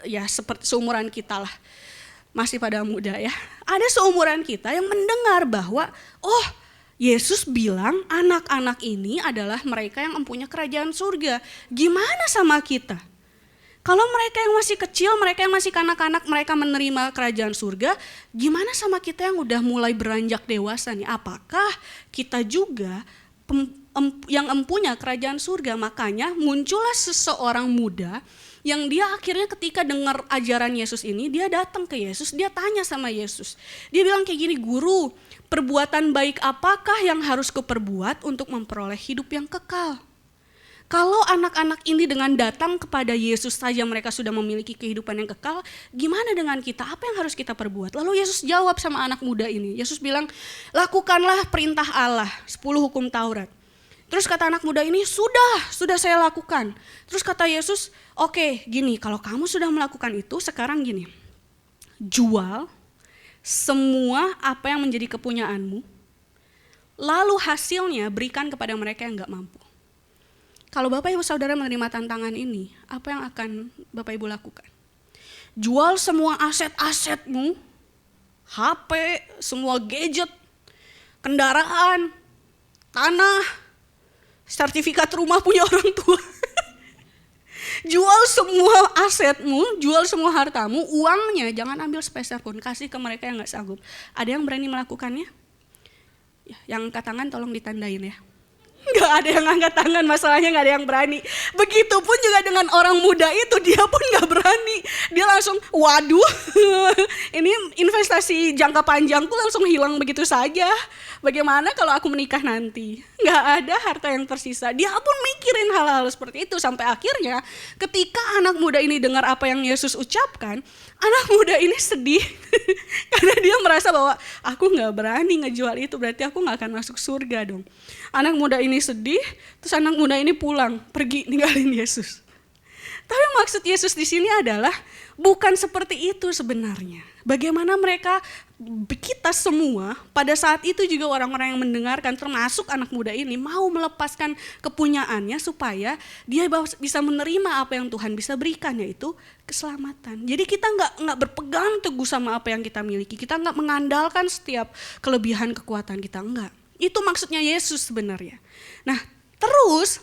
ya seperti seumuran kita lah, masih pada muda ya. Ada seumuran kita yang mendengar bahwa Yesus bilang anak-anak ini adalah mereka yang mempunyai kerajaan surga. Gimana sama kita? Kalau mereka yang masih kecil, mereka yang masih kanak-kanak, mereka menerima kerajaan surga, gimana sama kita yang udah mulai beranjak dewasa nih? Apakah kita juga yang empunya kerajaan surga? Makanya muncullah seseorang muda yang dia akhirnya ketika dengar ajaran Yesus ini, dia datang ke Yesus, dia tanya sama Yesus. Dia bilang kayak gini, Guru, perbuatan baik apakah yang harus kuperbuat untuk memperoleh hidup yang kekal? Kalau anak-anak ini dengan datang kepada Yesus saja mereka sudah memiliki kehidupan yang kekal, gimana dengan kita? Apa yang harus kita perbuat? Lalu Yesus jawab sama anak muda ini. Yesus bilang, lakukanlah perintah Allah, 10 hukum Taurat. Terus kata anak muda ini, sudah saya lakukan. Terus kata Yesus, oke, gini, kalau kamu sudah melakukan itu, sekarang gini, jual semua apa yang menjadi kepunyaanmu, lalu hasilnya berikan kepada mereka yang gak mampu. Kalau Bapak Ibu Saudara menerima tantangan ini, apa yang akan Bapak Ibu lakukan? Jual semua aset-asetmu, HP, semua gadget, kendaraan, tanah, sertifikat rumah punya orang tua. Jual semua asetmu, jual semua hartamu, uangnya jangan ambil sepeser pun, kasih ke mereka yang gak sanggup. Ada yang berani melakukannya? Yang angkat tangan tolong ditandain ya. Gak ada yang angkat tangan, masalahnya gak ada yang berani. Begitupun juga dengan orang muda itu, dia pun gak berani. Dia langsung, waduh, ini investasi jangka panjangku langsung hilang begitu saja. Bagaimana kalau aku menikah nanti? Gak ada harta yang tersisa. Dia pun mikirin hal-hal seperti itu. Sampai akhirnya ketika anak muda ini dengar apa yang Yesus ucapkan, anak muda ini sedih. Karena dia merasa bahwa aku gak berani ngejual itu, berarti aku gak akan masuk surga dong. Anak muda ini sedih, terus anak muda ini pulang, pergi ninggalin Yesus. Tapi maksud Yesus di sini adalah bukan seperti itu sebenarnya. Bagaimana kita semua pada saat itu juga orang-orang yang mendengarkan, termasuk anak muda ini, mau melepaskan kepunyaannya supaya dia bisa menerima apa yang Tuhan bisa berikan, yaitu keselamatan. Jadi kita nggak berpegang teguh sama apa yang kita miliki, kita nggak mengandalkan setiap kelebihan kekuatan kita, enggak. Itu maksudnya Yesus sebenarnya. Nah terus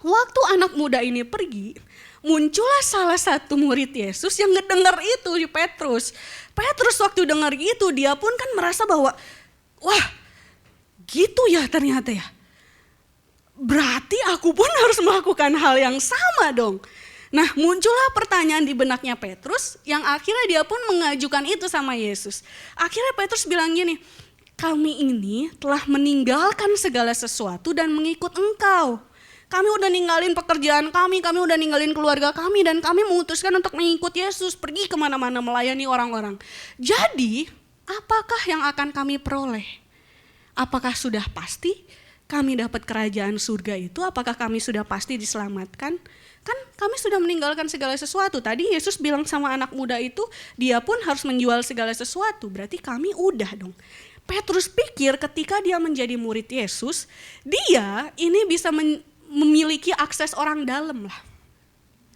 waktu anak muda ini pergi, muncullah salah satu murid Yesus yang ngedengar itu, Petrus. Petrus waktu dengar itu, dia pun kan merasa bahwa, wah gitu ya ternyata ya. Berarti aku pun harus melakukan hal yang sama dong. Nah muncullah pertanyaan di benaknya Petrus, yang akhirnya dia pun mengajukan itu sama Yesus. Akhirnya Petrus bilang gini, kami ini telah meninggalkan segala sesuatu dan mengikut Engkau. Kami udah ninggalin pekerjaan kami udah ninggalin keluarga kami, dan kami memutuskan untuk mengikut Yesus, pergi kemana-mana melayani orang-orang. Jadi, apakah yang akan kami peroleh? Apakah sudah pasti kami dapat kerajaan surga itu? Apakah kami sudah pasti diselamatkan? Kan kami sudah meninggalkan segala sesuatu. Tadi Yesus bilang sama anak muda itu, dia pun harus menjual segala sesuatu. Berarti kami udah dong. Petrus pikir ketika dia menjadi murid Yesus, dia ini bisa memiliki akses orang dalam lah.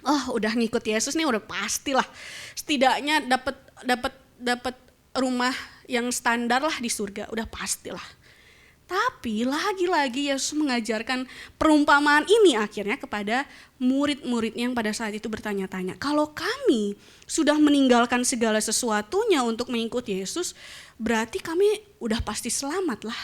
Oh, udah ngikut Yesus nih udah pastilah. Setidaknya dapat rumah yang standar lah di surga, udah pastilah. Tapi lagi-lagi Yesus mengajarkan perumpamaan ini akhirnya kepada murid-muridnya yang pada saat itu bertanya-tanya, kalau kami sudah meninggalkan segala sesuatunya untuk mengikut Yesus, berarti kami udah pasti selamat lah.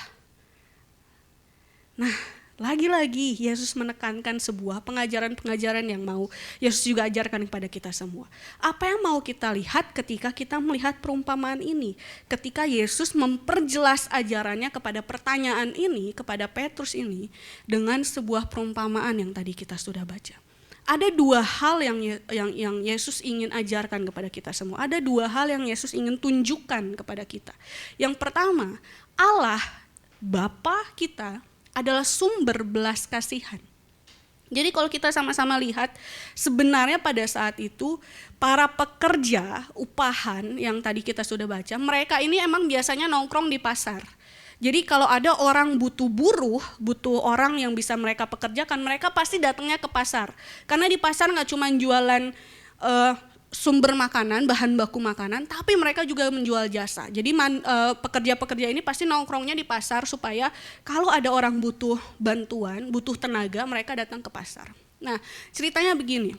Nah, lagi-lagi Yesus menekankan sebuah pengajaran-pengajaran yang mau Yesus juga ajarkan kepada kita semua. Apa yang mau kita lihat ketika kita melihat perumpamaan ini? Ketika Yesus memperjelas ajarannya kepada pertanyaan ini, kepada Petrus ini, dengan sebuah perumpamaan yang tadi kita sudah baca. Ada dua hal yang Yesus ingin ajarkan kepada kita semua. Ada dua hal yang Yesus ingin tunjukkan kepada kita. Yang pertama, Allah, Bapa kita, adalah sumber belas kasihan. Jadi kalau kita sama-sama lihat, sebenarnya pada saat itu para pekerja upahan yang tadi kita sudah baca, mereka ini emang biasanya nongkrong di pasar. Jadi kalau ada orang butuh buruh, butuh orang yang bisa mereka pekerjakan, mereka pasti datangnya ke pasar. Karena di pasar gak cuma jualan sumber makanan, bahan baku makanan, tapi mereka juga menjual jasa. Jadi pekerja-pekerja ini pasti nongkrongnya di pasar supaya kalau ada orang butuh bantuan, butuh tenaga, mereka datang ke pasar. Nah, ceritanya begini.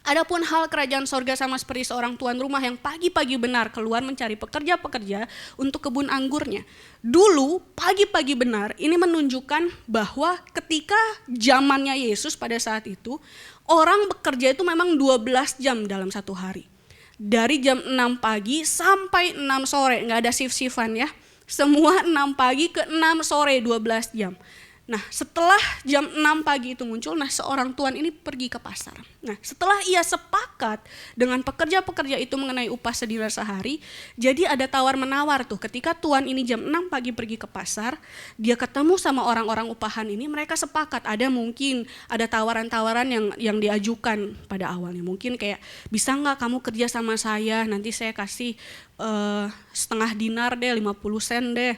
Adapun hal kerajaan sorga sama seperti seorang tuan rumah yang pagi-pagi benar keluar mencari pekerja-pekerja untuk kebun anggurnya. Dulu pagi-pagi benar ini menunjukkan bahwa ketika zamannya Yesus pada saat itu, orang bekerja itu memang 12 jam dalam satu hari. Dari jam 6 pagi sampai 6 sore, gak ada shift-shiftan ya. Semua 6 pagi ke 6 sore 12 jam. Nah setelah jam 6 pagi itu muncul, nah seorang tuan ini pergi ke pasar. Nah setelah ia sepakat dengan pekerja-pekerja itu mengenai upah sedinar sehari, jadi ada tawar-menawar tuh. Ketika tuan ini jam 6 pagi pergi ke pasar, dia ketemu sama orang-orang upahan ini, mereka sepakat. Ada tawaran-tawaran yang diajukan pada awalnya. Mungkin kayak, bisa gak kamu kerja sama saya, nanti saya kasih setengah dinar deh, 50 sen deh.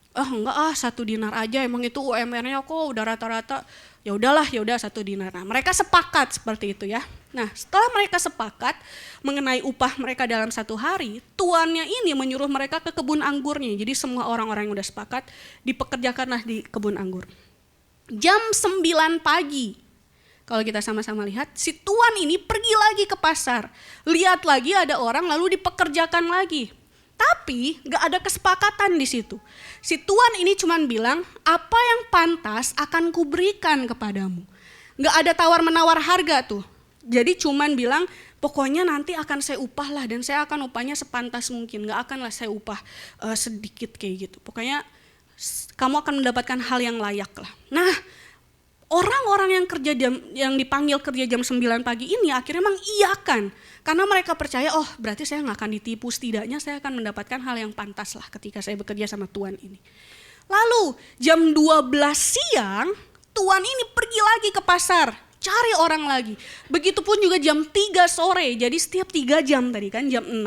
Enggak 1 dinar aja, emang itu UMR-nya kok udah rata-rata Ya udahlah, ya udah 1 dinar. Nah, mereka sepakat seperti itu ya. Nah, setelah mereka sepakat mengenai upah mereka dalam 1 hari, tuannya ini menyuruh mereka ke kebun anggurnya. Jadi semua orang-orang yang udah sepakat dipekerjakanlah di kebun anggur. Jam 9 pagi, kalau kita sama-sama lihat, si tuan ini pergi lagi ke pasar. Lihat lagi ada orang lalu dipekerjakan lagi. Tapi gak ada kesepakatan di situ. Si tuan ini cuma bilang, apa yang pantas akan kuberikan kepadamu. Gak ada tawar-menawar harga tuh. Jadi cuman bilang, pokoknya nanti akan saya upah lah dan saya akan upahnya sepantas mungkin. Gak akan lah saya upah sedikit kayak gitu. Pokoknya kamu akan mendapatkan hal yang layak lah. Nah, orang-orang yang dipanggil kerja jam 9 pagi ini akhirnya mengiyakan. Karena mereka percaya, oh berarti saya gak akan ditipu, setidaknya saya akan mendapatkan hal yang pantas lah ketika saya bekerja sama tuan ini. Lalu jam 12 siang, tuan ini pergi lagi ke pasar, cari orang lagi. Begitupun juga jam 3 sore, jadi setiap 3 jam tadi kan, jam 6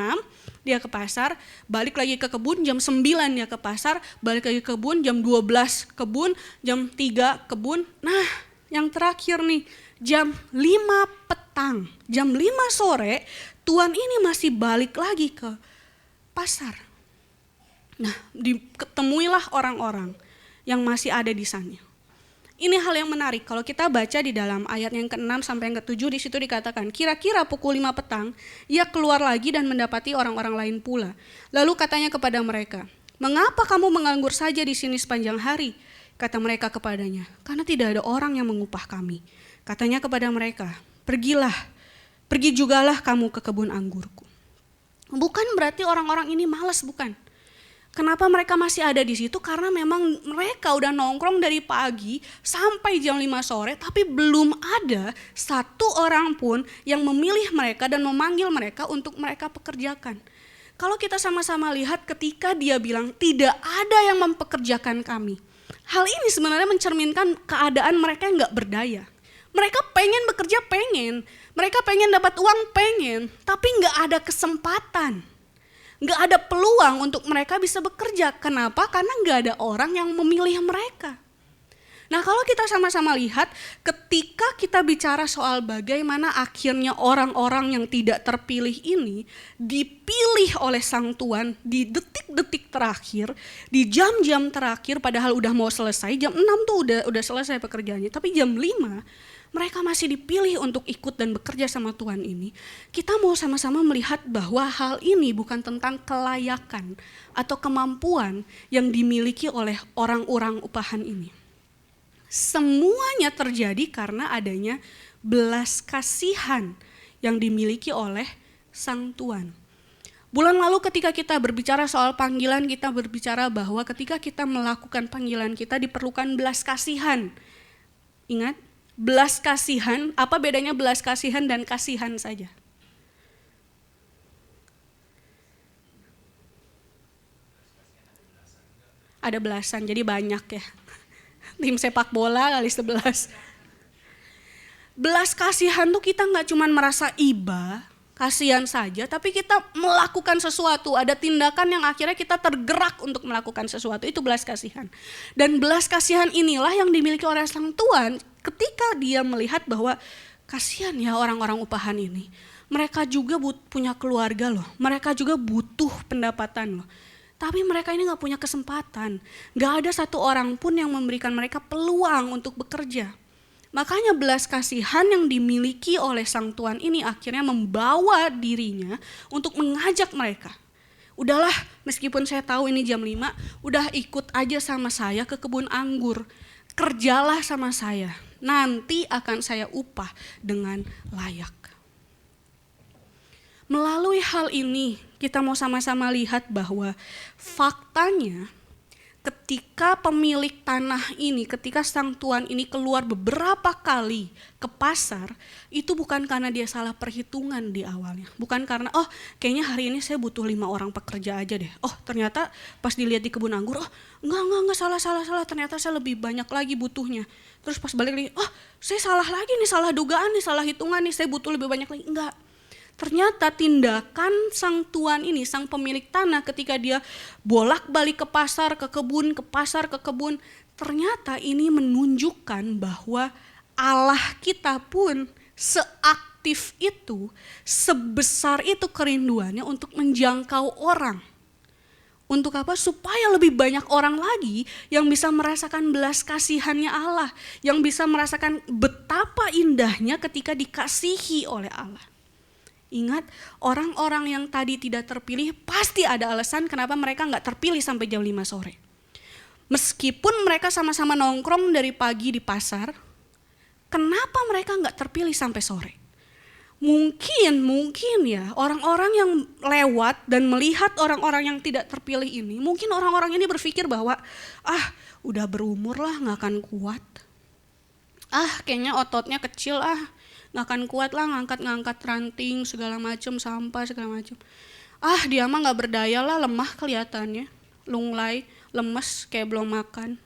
dia ke pasar, balik lagi ke kebun, jam 9 dia ke pasar, balik lagi ke kebun, jam 12 kebun, jam 3 kebun. Nah yang terakhir nih, jam 5 petang, jam 5 sore, tuan ini masih balik lagi ke pasar. Nah diketemuilah orang-orang yang masih ada di sana. Ini hal yang menarik, kalau kita baca di dalam ayat yang ke-6 sampai yang ke-7 di situ dikatakan, kira-kira pukul 5 petang, ia keluar lagi dan mendapati orang-orang lain pula. Lalu katanya kepada mereka, mengapa kamu menganggur saja di sini sepanjang hari? Kata mereka kepadanya, karena tidak ada orang yang mengupah kami. Katanya kepada mereka, pergi jugalah kamu ke kebun anggurku. Bukan berarti orang-orang ini malas, bukan. Kenapa mereka masih ada di situ? Karena memang mereka udah nongkrong dari pagi sampai jam 5 sore, tapi belum ada satu orang pun yang memilih mereka dan memanggil mereka untuk mereka pekerjakan. Kalau kita sama-sama lihat ketika dia bilang tidak ada yang mempekerjakan kami. Hal ini sebenarnya mencerminkan keadaan mereka yang gak berdaya. Mereka pengen bekerja, mereka pengen dapat uang, tapi gak ada kesempatan. Gak ada peluang untuk mereka bisa bekerja. Kenapa? Karena gak ada orang yang memilih mereka. Nah kalau kita sama-sama lihat, ketika kita bicara soal bagaimana akhirnya orang-orang yang tidak terpilih ini dipilih oleh sang tuan di detik-detik terakhir, di jam-jam terakhir, padahal udah mau selesai, jam 6 tuh udah selesai pekerjaannya, tapi jam 5 mereka masih dipilih untuk ikut dan bekerja sama Tuhan ini. Kita mau sama-sama melihat bahwa hal ini bukan tentang kelayakan atau kemampuan yang dimiliki oleh orang-orang upahan ini. Semuanya terjadi karena adanya belas kasihan yang dimiliki oleh sang Tuan. Bulan lalu ketika kita berbicara soal panggilan, kita berbicara bahwa ketika kita melakukan panggilan kita diperlukan belas kasihan. Ingat? Belas kasihan, apa bedanya belas kasihan dan kasihan saja? Ada belasan, jadi banyak ya. Tim sepak bola kali 11. Belas kasihan tuh kita gak cuma merasa iba, kasihan saja, tapi kita melakukan sesuatu, ada tindakan yang akhirnya kita tergerak untuk melakukan sesuatu, itu belas kasihan. Dan belas kasihan inilah yang dimiliki oleh sang Tuan ketika dia melihat bahwa kasihan ya orang-orang upahan ini. Mereka juga punya keluarga loh, mereka juga butuh pendapatan loh. Tapi mereka ini gak punya kesempatan, gak ada satu orang pun yang memberikan mereka peluang untuk bekerja. Makanya belas kasihan yang dimiliki oleh sang Tuan ini akhirnya membawa dirinya untuk mengajak mereka. Udahlah, meskipun saya tahu ini jam 5, udah ikut aja sama saya ke kebun anggur. Kerjalah sama saya, nanti akan saya upah dengan layak. Melalui hal ini kita mau sama-sama lihat bahwa faktanya ketika pemilik tanah ini, ketika sang Tuan ini keluar beberapa kali ke pasar, itu bukan karena dia salah perhitungan di awalnya. Bukan karena, oh kayaknya hari ini saya butuh 5 orang pekerja aja deh. Oh ternyata pas dilihat di kebun anggur, oh enggak salah, ternyata saya lebih banyak lagi butuhnya. Terus pas balik lagi, oh saya salah lagi nih, salah dugaan nih, salah hitungan nih, saya butuh lebih banyak lagi. Enggak. Ternyata tindakan sang Tuan ini, sang pemilik tanah ketika dia bolak-balik ke pasar, ke kebun, Ternyata ini menunjukkan bahwa Allah kita pun seaktif itu, sebesar itu kerinduannya untuk menjangkau orang. Untuk apa? Supaya lebih banyak orang lagi yang bisa merasakan belas kasihannya Allah, yang bisa merasakan betapa indahnya ketika dikasihi oleh Allah. Ingat, orang-orang yang tadi tidak terpilih pasti ada alasan kenapa mereka nggak terpilih sampai jam 5 sore. Meskipun mereka sama-sama nongkrong dari pagi di pasar, kenapa mereka nggak terpilih sampai sore? Mungkin ya orang-orang yang lewat dan melihat orang-orang yang tidak terpilih ini, mungkin orang-orang ini berpikir bahwa udah berumur lah nggak akan kuat. Kayaknya ototnya kecil nggak akan kuat lah ngangkat ranting segala macam, sampah segala macam. Dia mah nggak berdaya lah, lemah kelihatannya, lunglai, lemes kayak belum makan.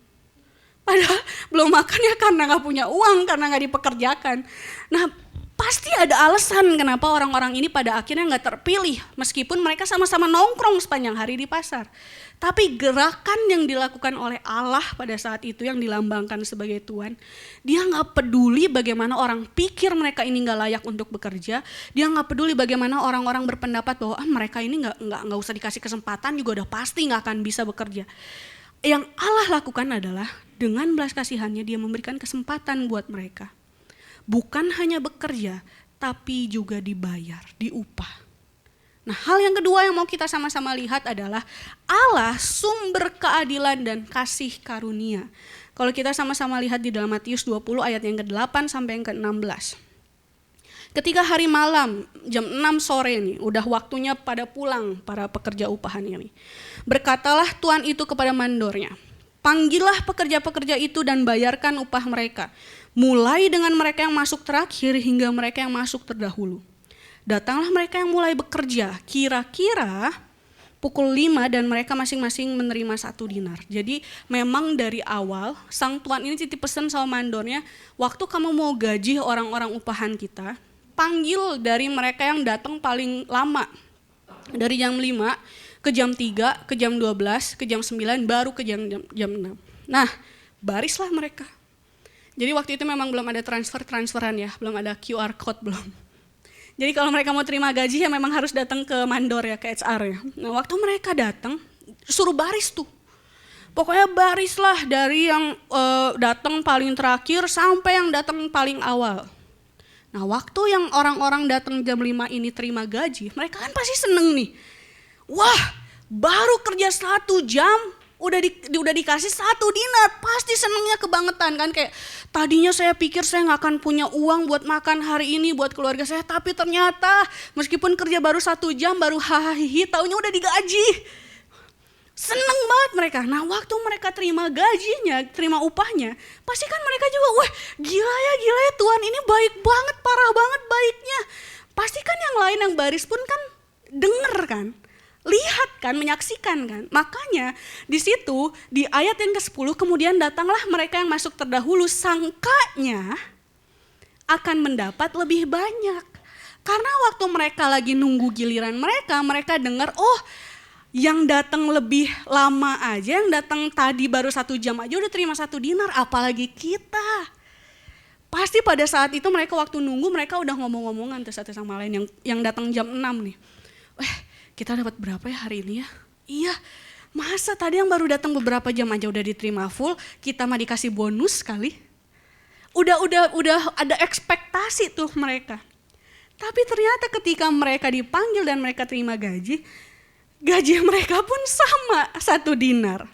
Padahal belum makan ya karena nggak punya uang, karena nggak dipekerjakan. Nah, pasti ada alasan kenapa orang-orang ini pada akhirnya nggak terpilih, meskipun mereka sama-sama nongkrong sepanjang hari di pasar. Tapi gerakan yang dilakukan oleh Allah pada saat itu yang dilambangkan sebagai Tuhan, dia nggak peduli bagaimana orang pikir mereka ini nggak layak untuk bekerja, dia nggak peduli bagaimana orang-orang berpendapat bahwa mereka ini nggak usah dikasih kesempatan juga udah pasti nggak akan bisa bekerja. Yang Allah lakukan adalah dengan belas kasihannya dia memberikan kesempatan buat mereka. Bukan hanya bekerja, tapi juga dibayar, diupah. Nah, hal yang kedua yang mau kita sama-sama lihat adalah Allah sumber keadilan dan kasih karunia. Kalau kita sama-sama lihat di dalam Matius 20 ayat yang ke-8 sampai yang ke-16. Ketika hari malam, jam 6 sore nih, udah waktunya pada pulang para pekerja upahan ini. Berkatalah Tuhan itu kepada mandornya, panggillah pekerja-pekerja itu dan bayarkan upah mereka. Mulai dengan mereka yang masuk terakhir hingga mereka yang masuk terdahulu. Datanglah mereka yang mulai bekerja, kira-kira pukul 5 dan mereka masing-masing menerima 1 dinar. Jadi memang dari awal sang tuan ini titip pesan sama mandornya, waktu kamu mau gaji orang-orang upahan kita, panggil dari mereka yang datang paling lama. Dari jam 5 ke jam 3, ke jam 12, ke jam 9, baru ke jam 6. Nah, barislah mereka. Jadi waktu itu memang belum ada transferan ya, belum ada QR code belum. Jadi kalau mereka mau terima gaji ya memang harus datang ke mandor ya, ke HR ya. Nah, waktu mereka datang, suruh baris tuh. Pokoknya barislah dari yang datang paling terakhir sampai yang datang paling awal. Nah, waktu yang orang-orang datang jam 5 ini terima gaji, mereka kan pasti seneng nih. Wah, baru kerja 1 jam, udah dikasih 1 dinar, pasti senengnya kebangetan kan, kayak tadinya saya pikir saya nggak akan punya uang buat makan hari ini buat keluarga saya, tapi ternyata meskipun kerja baru 1 jam baru hahihi, taunya udah digaji, seneng banget mereka. Nah, waktu mereka terima gajinya, terima upahnya, pasti kan mereka juga, wah gila ya Tuhan ini baik banget, parah banget baiknya. Pasti kan yang lain yang baris pun kan denger kan, lihat kan, menyaksikan kan. Makanya di situ di ayat yang ke-10 kemudian datanglah mereka yang masuk terdahulu, sangkanya akan mendapat lebih banyak. Karena waktu mereka lagi nunggu giliran mereka dengar, oh yang datang lebih lama aja, yang datang tadi baru 1 jam aja udah terima 1 dinar, apalagi kita. Pasti pada saat itu mereka waktu nunggu mereka udah ngomong-ngomongan tuh satu sama lain yang datang jam 6 nih. Kita dapat berapa ya hari ini ya? Iya, masa tadi yang baru datang beberapa jam aja udah diterima full, kita mah dikasih bonus kali. Udah ada ekspektasi tuh mereka. Tapi ternyata ketika mereka dipanggil dan mereka terima gaji mereka pun sama 1 dinar.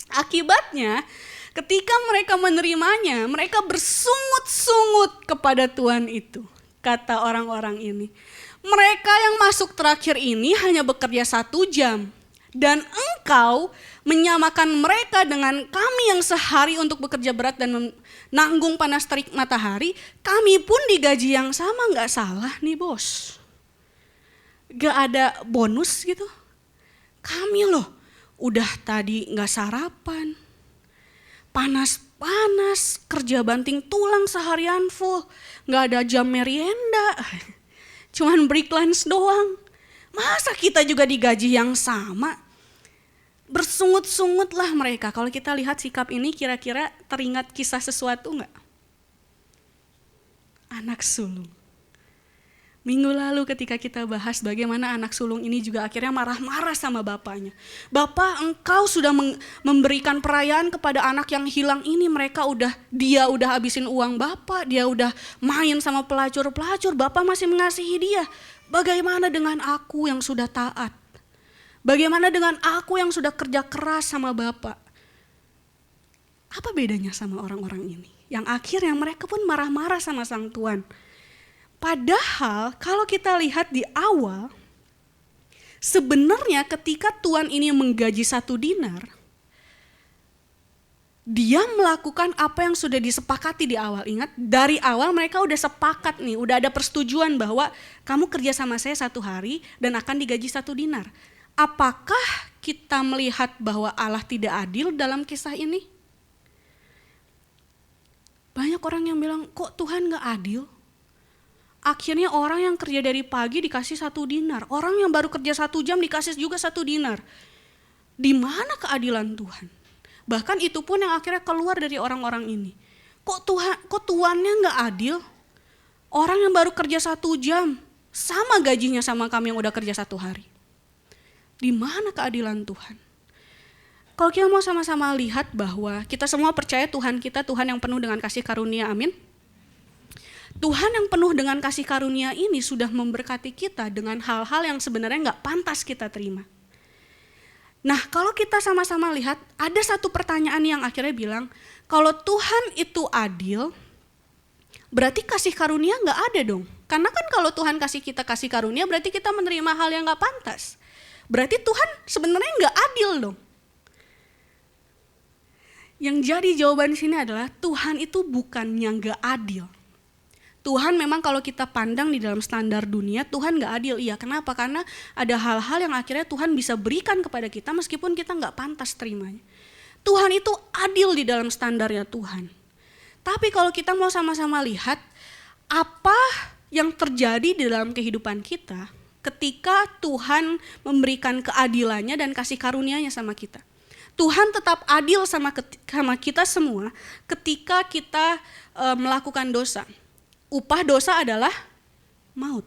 Akibatnya ketika mereka menerimanya, mereka bersungut-sungut kepada Tuhan itu, kata orang-orang ini. Mereka yang masuk terakhir ini hanya bekerja 1 jam. Dan engkau menyamakan mereka dengan kami yang sehari untuk bekerja berat dan menanggung panas terik matahari. Kami pun digaji yang sama, gak salah nih bos. Gak ada bonus gitu. Kami loh udah tadi gak sarapan. Panas-panas, kerja banting tulang seharian full. Gak ada jam merienda. Cuman break lunch doang. Masa kita juga digaji yang sama? Bersungut-sungutlah mereka. Kalau kita lihat sikap ini, kira-kira teringat kisah sesuatu enggak? Anak sulung. Minggu lalu ketika kita bahas bagaimana anak sulung ini juga akhirnya marah-marah sama bapaknya. Bapak, engkau sudah memberikan perayaan kepada anak yang hilang ini. Dia udah habisin uang bapak, dia udah main sama pelacur-pelacur. Bapak masih mengasihi dia. Bagaimana dengan aku yang sudah taat? Bagaimana dengan aku yang sudah kerja keras sama bapak? Apa bedanya sama orang-orang ini? Yang akhirnya mereka pun marah-marah sama sang tuan. Padahal kalau kita lihat di awal, sebenarnya ketika tuan ini menggaji 1 dinar, dia melakukan apa yang sudah disepakati di awal. Ingat, dari awal mereka udah sepakat nih, udah ada persetujuan bahwa kamu kerja sama saya 1 hari dan akan digaji 1 dinar. Apakah kita melihat bahwa Allah tidak adil dalam kisah ini? Banyak orang yang bilang, kok Tuhan gak adil? Akhirnya orang yang kerja dari pagi dikasih 1 dinar. Orang yang baru kerja 1 jam dikasih juga 1 dinar. Di mana keadilan Tuhan? Bahkan itu pun yang akhirnya keluar dari orang-orang ini. Kok tuannya gak adil? Orang yang baru kerja 1 jam sama gajinya sama kami yang udah kerja 1 hari. Di mana keadilan Tuhan? Kalau kita mau sama-sama lihat bahwa kita semua percaya Tuhan kita Tuhan yang penuh dengan kasih karunia, amin. Tuhan yang penuh dengan kasih karunia ini sudah memberkati kita dengan hal-hal yang sebenarnya gak pantas kita terima. Nah, kalau kita sama-sama lihat, ada satu pertanyaan yang akhirnya bilang, kalau Tuhan itu adil, berarti kasih karunia gak ada dong. Karena kan kalau Tuhan kasih kita kasih karunia, berarti kita menerima hal yang gak pantas. Berarti Tuhan sebenarnya gak adil dong. Yang jadi jawaban di sini adalah Tuhan itu bukannya gak adil. Tuhan memang kalau kita pandang di dalam standar dunia, Tuhan gak adil. Iya, kenapa? Karena ada hal-hal yang akhirnya Tuhan bisa berikan kepada kita meskipun kita gak pantas terimanya. Tuhan itu adil di dalam standarnya Tuhan. Tapi kalau kita mau sama-sama lihat, apa yang terjadi di dalam kehidupan kita ketika Tuhan memberikan keadilannya dan kasih karunia-Nya sama kita. Tuhan tetap adil sama kita semua ketika kita melakukan dosa. Upah dosa adalah maut.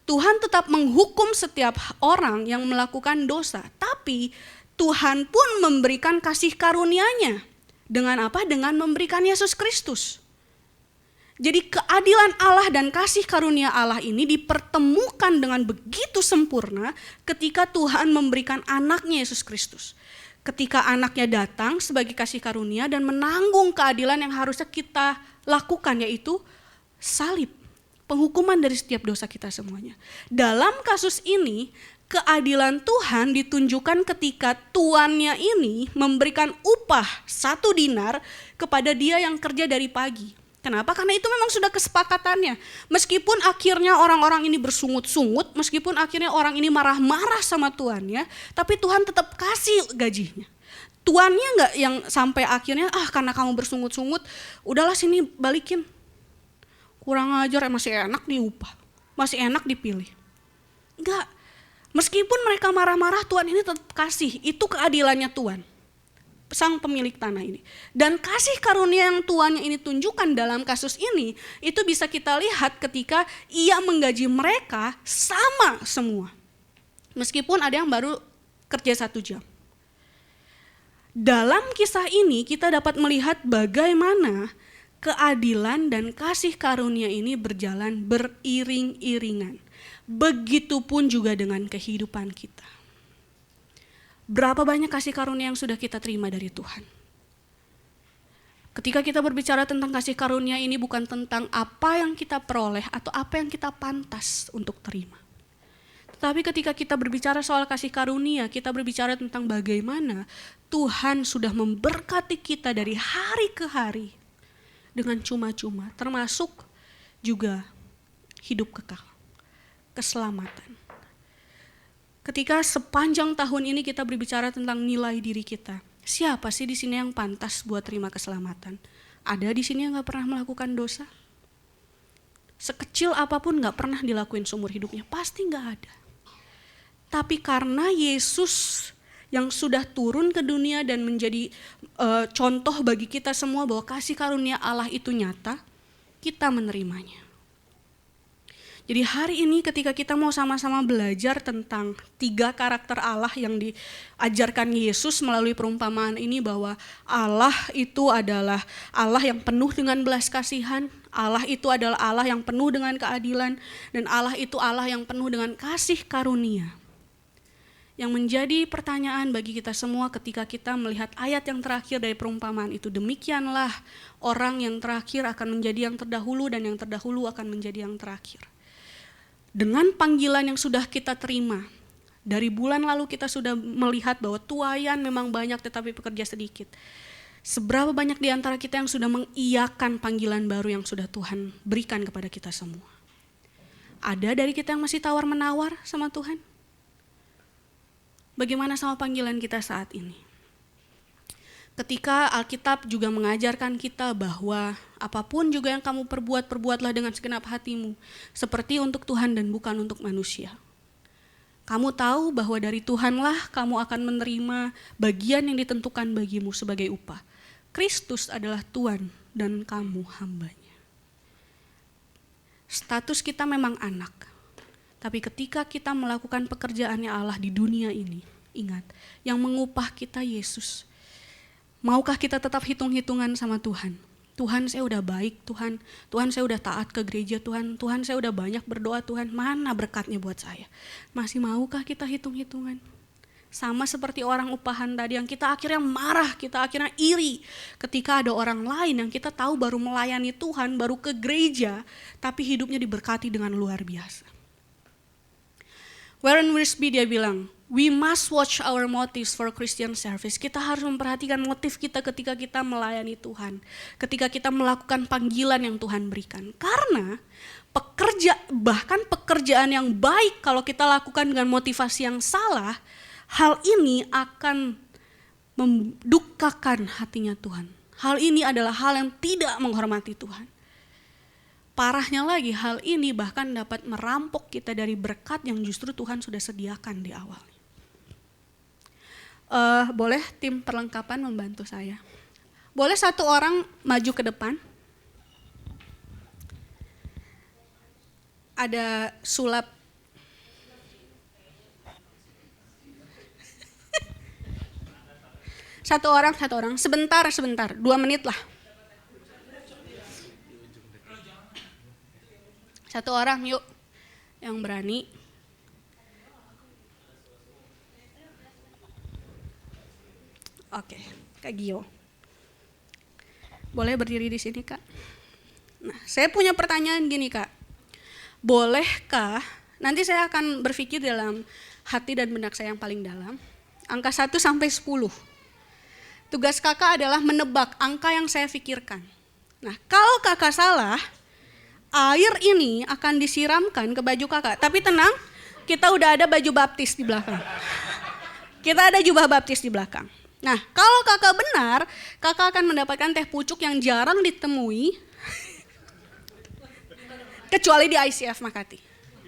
Tuhan tetap menghukum setiap orang yang melakukan dosa. Tapi Tuhan pun memberikan kasih karunia-Nya. Dengan apa? Dengan memberikan Yesus Kristus. Jadi keadilan Allah dan kasih karunia Allah ini dipertemukan dengan begitu sempurna ketika Tuhan memberikan anaknya Yesus Kristus. Ketika anaknya datang sebagai kasih karunia dan menanggung keadilan yang harusnya kita lakukan, yaitu salib, penghukuman dari setiap dosa kita semuanya. Dalam kasus ini, keadilan Tuhan ditunjukkan ketika tuannya ini memberikan upah 1 dinar kepada dia yang kerja dari pagi. Kenapa? Karena itu memang sudah kesepakatannya. Meskipun akhirnya orang-orang ini bersungut-sungut, meskipun akhirnya orang ini marah-marah sama tuannya, tapi Tuhan tetap kasih gajinya. Tuannya enggak yang sampai akhirnya, karena kamu bersungut-sungut, udahlah sini balikin. Kurang ajar, masih enak diupah, masih enak dipilih. Enggak, meskipun mereka marah-marah, Tuhan ini tetap kasih. Itu keadilannya Tuhan, sang pemilik tanah ini. Dan kasih karunia yang tuannya ini tunjukkan dalam kasus ini, itu bisa kita lihat ketika ia menggaji mereka sama semua. Meskipun ada yang baru kerja 1 jam. Dalam kisah ini kita dapat melihat bagaimana keadilan dan kasih karunia ini berjalan beriring-iringan. Begitupun juga dengan kehidupan kita. Berapa banyak kasih karunia yang sudah kita terima dari Tuhan? Ketika kita berbicara tentang kasih karunia ini bukan tentang apa yang kita peroleh atau apa yang kita pantas untuk terima. Tetapi ketika kita berbicara soal kasih karunia, kita berbicara tentang bagaimana Tuhan sudah memberkati kita dari hari ke hari dengan cuma-cuma, termasuk juga hidup kekal, keselamatan. Ketika sepanjang tahun ini kita berbicara tentang nilai diri kita, siapa sih di sini yang pantas buat terima keselamatan? Ada di sini yang nggak pernah melakukan dosa? Sekecil apapun nggak pernah dilakuin seumur hidupnya, pasti nggak ada. Tapi karena Yesus yang sudah turun ke dunia dan menjadi contoh bagi kita semua bahwa kasih karunia Allah itu nyata, kita menerimanya. Jadi hari ini ketika kita mau sama-sama belajar tentang 3 karakter Allah yang diajarkan Yesus melalui perumpamaan ini, bahwa Allah itu adalah Allah yang penuh dengan belas kasihan, Allah itu adalah Allah yang penuh dengan keadilan, dan Allah itu Allah yang penuh dengan kasih karunia. Yang menjadi pertanyaan bagi kita semua ketika kita melihat ayat yang terakhir dari perumpamaan itu, demikianlah orang yang terakhir akan menjadi yang terdahulu dan yang terdahulu akan menjadi yang terakhir. Dengan panggilan yang sudah kita terima, dari bulan lalu kita sudah melihat bahwa tuaian memang banyak tetapi pekerja sedikit. Seberapa banyak di antara kita yang sudah mengiyakan panggilan baru yang sudah Tuhan berikan kepada kita semua? Ada dari kita yang masih tawar-menawar sama Tuhan? Bagaimana sama panggilan kita saat ini? Ketika Alkitab juga mengajarkan kita bahwa apapun juga yang kamu perbuat, perbuatlah dengan segenap hatimu, seperti untuk Tuhan dan bukan untuk manusia. Kamu tahu bahwa dari Tuhanlah kamu akan menerima bagian yang ditentukan bagimu sebagai upah. Kristus adalah Tuhan dan kamu hambanya. Status kita memang anak, tapi ketika kita melakukan pekerjaannya Allah di dunia ini, ingat, yang mengupah kita Yesus. Maukah kita tetap hitung-hitungan sama Tuhan? Tuhan, saya udah baik, Tuhan saya udah taat ke gereja, Tuhan saya udah banyak berdoa, Tuhan mana berkatnya buat saya? Masih maukah kita hitung-hitungan? Sama seperti orang upahan tadi yang kita akhirnya marah, kita akhirnya iri ketika ada orang lain yang kita tahu baru melayani Tuhan, baru ke gereja, tapi hidupnya diberkati dengan luar biasa. Warren Wiersbe dia bilang, we must watch our motives for Christian service. Kita harus memperhatikan motif kita ketika kita melayani Tuhan, ketika kita melakukan panggilan yang Tuhan berikan. Karena bahkan pekerjaan yang baik kalau kita lakukan dengan motivasi yang salah, hal ini akan mendukakan hatinya Tuhan. Hal ini adalah hal yang tidak menghormati Tuhan. Parahnya lagi, hal ini bahkan dapat merampok kita dari berkat yang justru Tuhan sudah sediakan di awal. Boleh tim perlengkapan membantu saya? Boleh satu orang maju ke depan? Ada sulap. Satu orang. Sebentar, 2 menit lah. Satu orang yuk, yang berani. Oke, Kak Gio. Boleh berdiri di sini, Kak? Nah, saya punya pertanyaan gini, Kak. Bolehkah, nanti saya akan berpikir dalam hati dan benak saya yang paling dalam, angka 1 sampai 10. Tugas kakak adalah menebak angka yang saya pikirkan. Nah, kalau kakak salah, air ini akan disiramkan ke baju kakak. Tapi tenang, kita udah ada baju baptis di belakang. Kita ada jubah baptis di belakang. Nah, kalau kakak benar, kakak akan mendapatkan teh pucuk yang jarang ditemui, kecuali di ICF Makati.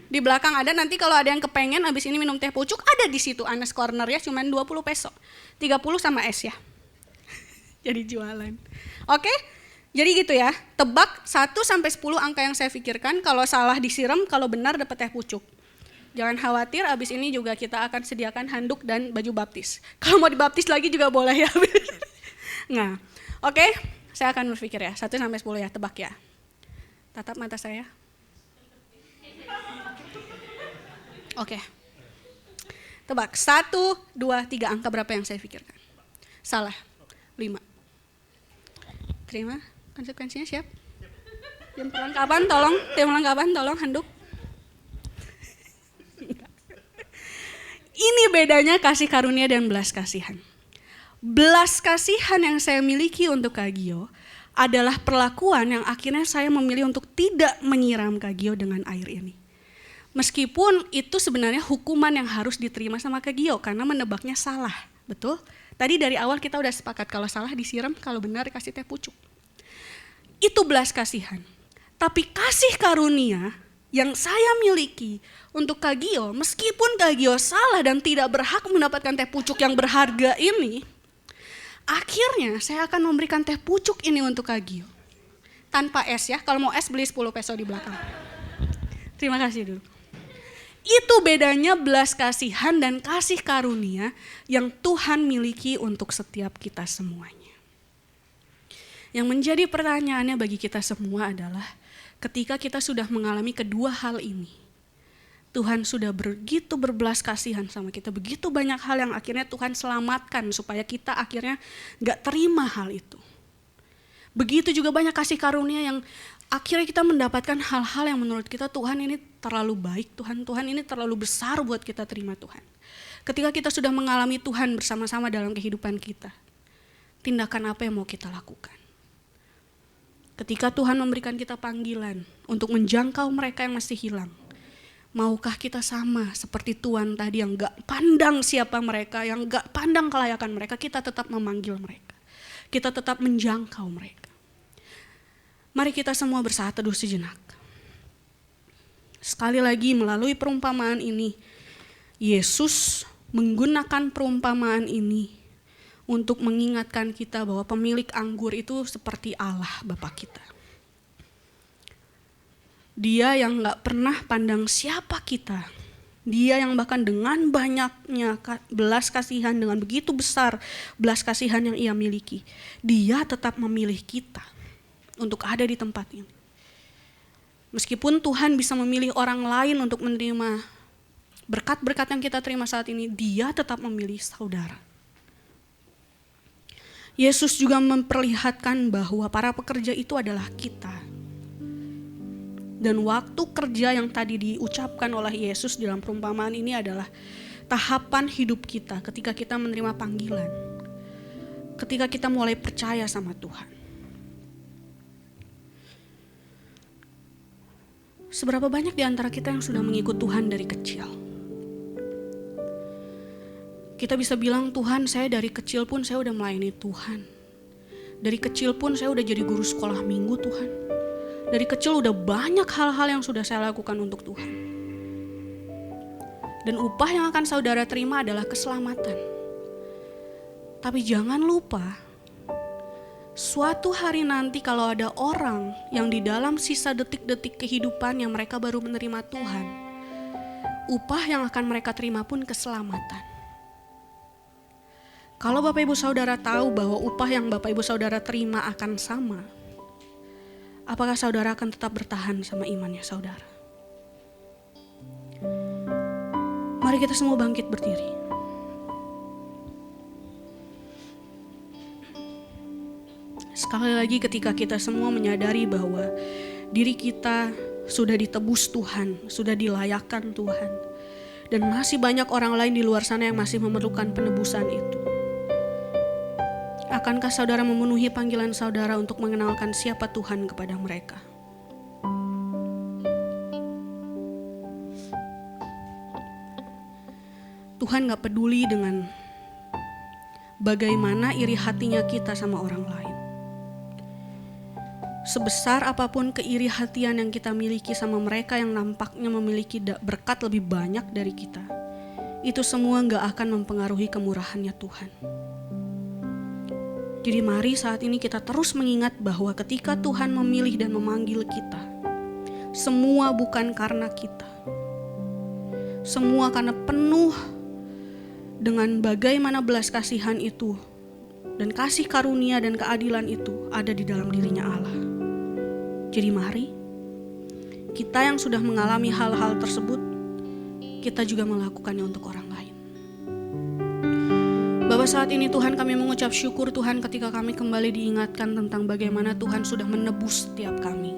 Di belakang ada, nanti kalau ada yang kepengen abis ini minum teh pucuk, ada di situ, Anas Corner ya, cuma 20 peso. 30 sama es ya. Jadi jualan. Oke? Jadi gitu ya, tebak 1 sampai 10 angka yang saya pikirkan, kalau salah disiram, kalau benar dapat teh pucuk. Jangan khawatir, abis ini juga kita akan sediakan handuk dan baju baptis. Kalau mau dibaptis lagi juga boleh ya. Nah, oke, saya akan berpikir ya, 1 sampai 10 ya, tebak ya. Tatap mata saya. Oke. Tebak, 1, 2, 3, angka berapa yang saya pikirkan? Salah, 5. Terima. Konsekuensinya siap? Tim perlengkapan tolong handuk. Ini bedanya kasih karunia dan belas kasihan. Belas kasihan yang saya miliki untuk Kak Gio adalah perlakuan yang akhirnya saya memilih untuk tidak menyiram Kak Gio dengan air ini. Meskipun itu sebenarnya hukuman yang harus diterima sama Kak Gio karena menebaknya salah, betul? Tadi dari awal kita udah sepakat kalau salah disiram, kalau benar dikasih teh pucuk. Itu belas kasihan. Tapi kasih karunia yang saya miliki untuk Kak Gio, meskipun Kak Gio salah dan tidak berhak mendapatkan teh pucuk yang berharga ini, akhirnya saya akan memberikan teh pucuk ini untuk Kak Gio. Tanpa es ya, kalau mau es beli 10 peso di belakang. Terima kasih dulu. Itu bedanya belas kasihan dan kasih karunia yang Tuhan miliki untuk setiap kita semuanya. Yang menjadi pertanyaannya bagi kita semua adalah ketika kita sudah mengalami kedua hal ini, Tuhan sudah begitu berbelas kasihan sama kita, begitu banyak hal yang akhirnya Tuhan selamatkan supaya kita akhirnya gak terima hal itu. Begitu juga banyak kasih karunia yang akhirnya kita mendapatkan hal-hal yang menurut kita Tuhan ini terlalu baik, Tuhan ini terlalu besar buat kita terima Tuhan. Ketika kita sudah mengalami Tuhan bersama-sama dalam kehidupan kita, tindakan apa yang mau kita lakukan? Ketika Tuhan memberikan kita panggilan untuk menjangkau mereka yang masih hilang, maukah kita sama seperti Tuhan tadi yang gak pandang siapa mereka, yang gak pandang kelayakan mereka, kita tetap memanggil mereka. Kita tetap menjangkau mereka. Mari kita semua bersaat teduh sejenak. Sekali lagi melalui perumpamaan ini, Yesus menggunakan perumpamaan ini untuk mengingatkan kita bahwa pemilik anggur itu seperti Allah Bapa kita. Dia yang gak pernah pandang siapa kita. Dia yang bahkan dengan banyaknya belas kasihan, dengan begitu besar belas kasihan yang ia miliki, dia tetap memilih kita untuk ada di tempat ini. Meskipun Tuhan bisa memilih orang lain untuk menerima berkat-berkat yang kita terima saat ini, dia tetap memilih saudara. Yesus juga memperlihatkan bahwa para pekerja itu adalah kita. Dan waktu kerja yang tadi diucapkan oleh Yesus dalam perumpamaan ini adalah tahapan hidup kita ketika kita menerima panggilan. Ketika kita mulai percaya sama Tuhan. Seberapa banyak di antara kita yang sudah mengikut Tuhan dari kecil? Kita bisa bilang, Tuhan, saya dari kecil pun saya udah melayani Tuhan. Dari kecil pun saya udah jadi guru sekolah minggu Tuhan. Dari kecil udah banyak hal-hal yang sudah saya lakukan untuk Tuhan. Dan upah yang akan saudara terima adalah keselamatan. Tapi jangan lupa, suatu hari nanti kalau ada orang yang di dalam sisa detik-detik kehidupan yang mereka baru menerima Tuhan, upah yang akan mereka terima pun keselamatan. Kalau Bapak Ibu Saudara tahu bahwa upah yang Bapak Ibu Saudara terima akan sama, apakah saudara akan tetap bertahan sama imannya saudara? Mari kita semua bangkit berdiri. Sekali lagi ketika kita semua menyadari bahwa diri kita sudah ditebus Tuhan, sudah dilayakkan Tuhan, dan masih banyak orang lain di luar sana yang masih memerlukan penebusan itu. Akankah saudara memenuhi panggilan saudara untuk mengenalkan siapa Tuhan kepada mereka? Tuhan gak peduli dengan bagaimana iri hatinya kita sama orang lain. Sebesar apapun keiri hatian yang kita miliki sama mereka yang nampaknya memiliki berkat lebih banyak dari kita, itu semua gak akan mempengaruhi kemurahannya Tuhan. Jadi mari saat ini kita terus mengingat bahwa ketika Tuhan memilih dan memanggil kita, semua bukan karena kita. Semua karena penuh dengan bagaimana belas kasihan itu dan kasih karunia dan keadilan itu ada di dalam dirinya Allah. Jadi mari kita yang sudah mengalami hal-hal tersebut, kita juga melakukannya untuk orang lain. Bapak, saat ini Tuhan, kami mengucap syukur Tuhan ketika kami kembali diingatkan tentang bagaimana Tuhan sudah menebus setiap kami.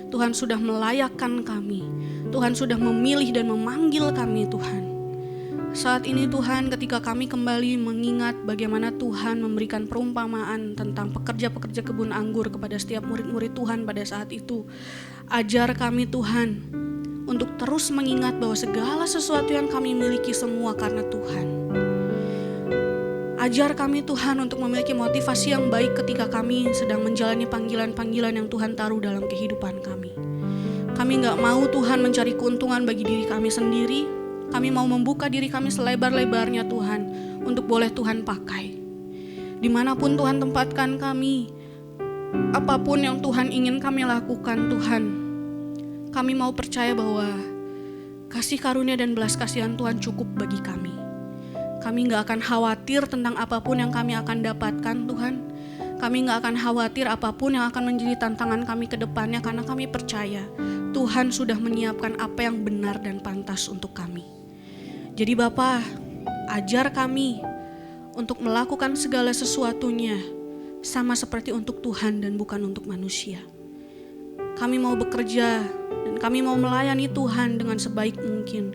Tuhan sudah melayakkan kami. Tuhan sudah memilih dan memanggil kami Tuhan. Saat ini Tuhan, ketika kami kembali mengingat bagaimana Tuhan memberikan perumpamaan tentang pekerja-pekerja kebun anggur kepada setiap murid-murid Tuhan pada saat itu, ajar kami Tuhan untuk terus mengingat bahwa segala sesuatu yang kami miliki semua karena Tuhan. Ajar kami Tuhan untuk memiliki motivasi yang baik ketika kami sedang menjalani panggilan-panggilan yang Tuhan taruh dalam kehidupan kami. Kami gak mau Tuhan mencari keuntungan bagi diri kami sendiri. Kami mau membuka diri kami selebar-lebarnya Tuhan, untuk boleh Tuhan pakai. Dimanapun Tuhan tempatkan kami, apapun yang Tuhan ingin kami lakukan Tuhan, kami mau percaya bahwa kasih karunia dan belas kasihan Tuhan cukup bagi kami. Kami gak akan khawatir tentang apapun yang kami akan dapatkan Tuhan. Kami gak akan khawatir apapun yang akan menjadi tantangan kami ke depannya, karena kami percaya Tuhan sudah menyiapkan apa yang benar dan pantas untuk kami. Jadi Bapa, ajar kami untuk melakukan segala sesuatunya sama seperti untuk Tuhan dan bukan untuk manusia. Kami mau bekerja dan kami mau melayani Tuhan dengan sebaik mungkin,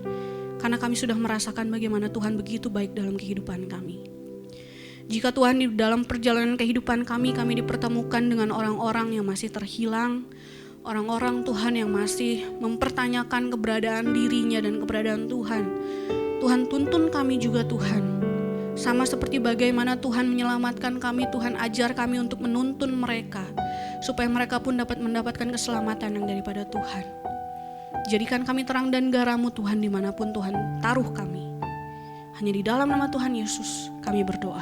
karena kami sudah merasakan bagaimana Tuhan begitu baik dalam kehidupan kami. Jika Tuhan di dalam perjalanan kehidupan kami dipertemukan dengan orang-orang yang masih terhilang, orang-orang Tuhan yang masih mempertanyakan keberadaan dirinya dan keberadaan Tuhan, Tuhan tuntun kami juga Tuhan. Sama seperti bagaimana Tuhan menyelamatkan kami, Tuhan ajar kami untuk menuntun mereka, supaya mereka pun dapat mendapatkan keselamatan yang daripada Tuhan. Jadikan kami terang dan garam-Mu Tuhan dimanapun Tuhan taruh kami. Hanya di dalam nama Tuhan Yesus kami berdoa.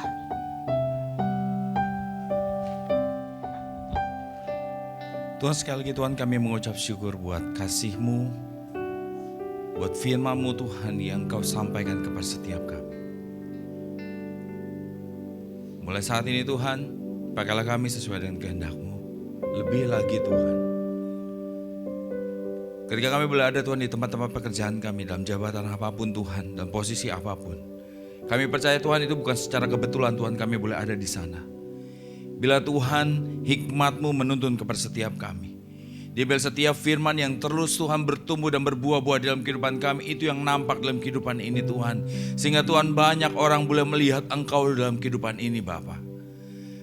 Tuhan, sekali lagi Tuhan, kami mengucap syukur buat kasih-Mu, buat firman-Mu Tuhan yang Kau sampaikan kepada setiap kami. Mulai saat ini Tuhan, pakailah kami sesuai dengan kehendak-Mu. Lebih lagi Tuhan, ketika kami berada Tuhan di tempat-tempat pekerjaan kami, dalam jabatan apapun Tuhan, dan posisi apapun, kami percaya Tuhan itu bukan secara kebetulan Tuhan kami boleh ada di sana. Bila Tuhan hikmat-Mu menuntun kepada setiap kami, dia biar setiap firman yang terus Tuhan bertumbuh dan berbuah-buah dalam kehidupan kami, itu yang nampak dalam kehidupan ini Tuhan. Sehingga Tuhan banyak orang boleh melihat Engkau dalam kehidupan ini Bapa.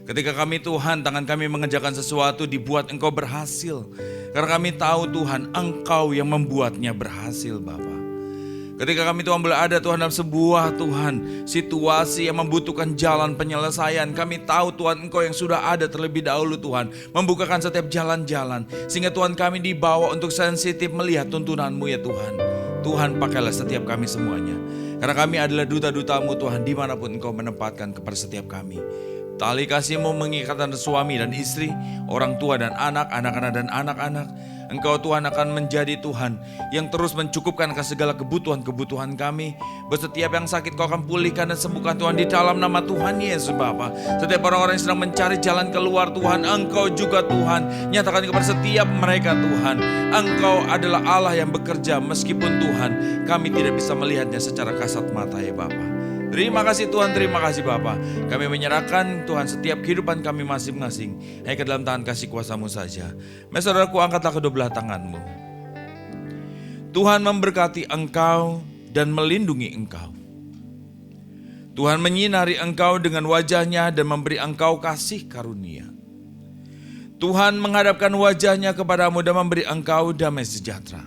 Ketika kami Tuhan, tangan kami mengerjakan sesuatu dibuat Engkau berhasil. Karena kami tahu Tuhan, Engkau yang membuatnya berhasil Bapa. Ketika kami Tuhan berada Tuhan dalam sebuah Tuhan situasi yang membutuhkan jalan penyelesaian, kami tahu Tuhan Engkau yang sudah ada terlebih dahulu Tuhan, membukakan setiap jalan-jalan, sehingga Tuhan kami dibawa untuk sensitif melihat tuntunan-Mu ya Tuhan. Tuhan, pakailah setiap kami semuanya, karena kami adalah duta-duta-Mu Tuhan, dimanapun Engkau menempatkan kepada setiap kami. Tali kasih-Mu mengikat antara suami dan istri, orang tua dan anak, anak-anak dan anak-anak. Engkau Tuhan akan menjadi Tuhan yang terus mencukupkan segala kebutuhan-kebutuhan kami. Setiap yang sakit Kau akan pulihkan dan sembuhkan Tuhan di dalam nama Tuhan Yesus Bapa. Setiap orang-orang yang sedang mencari jalan keluar Tuhan, Engkau juga Tuhan nyatakan kepada setiap mereka Tuhan, Engkau adalah Allah yang bekerja meskipun Tuhan kami tidak bisa melihatnya secara kasat mata ya Bapa. Terima kasih Tuhan, terima kasih Bapa. Kami menyerahkan Tuhan setiap kehidupan kami masing-masing hanya ke dalam tangan kasih kuasa-Mu saja. Saudaraku, angkatlah kedua belah tangan-Mu. Tuhan memberkati engkau dan melindungi engkau. Tuhan menyinari engkau dengan wajah-Nya dan memberi engkau kasih karunia. Tuhan menghadapkan wajah-Nya kepadamu dan memberi engkau damai sejahtera.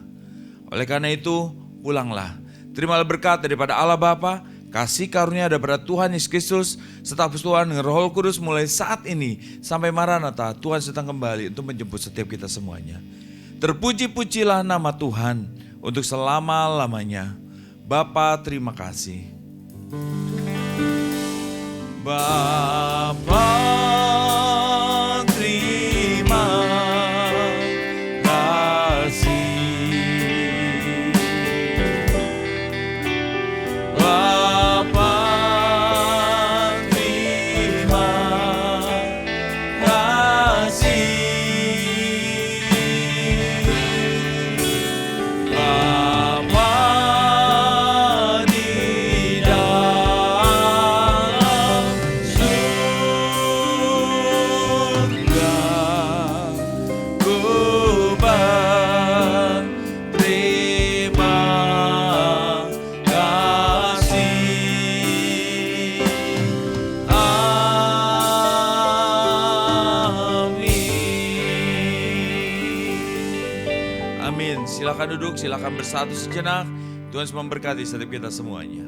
Oleh karena itu, pulanglah. Terimalah berkat daripada Allah Bapa, kasih karunia daripada Tuhan Yesus Kristus, serta persekutuan dengan Roh Kudus mulai saat ini sampai Maranatha. Tuhan sedang kembali untuk menjemput setiap kita semuanya. Terpuji-pujilah nama Tuhan untuk selama-lamanya. Bapa, terima kasih. Bapa, terima kasih. Silakan duduk, silakan bersatu sejenak. Tuhan Yesus memberkati setiap kita semuanya.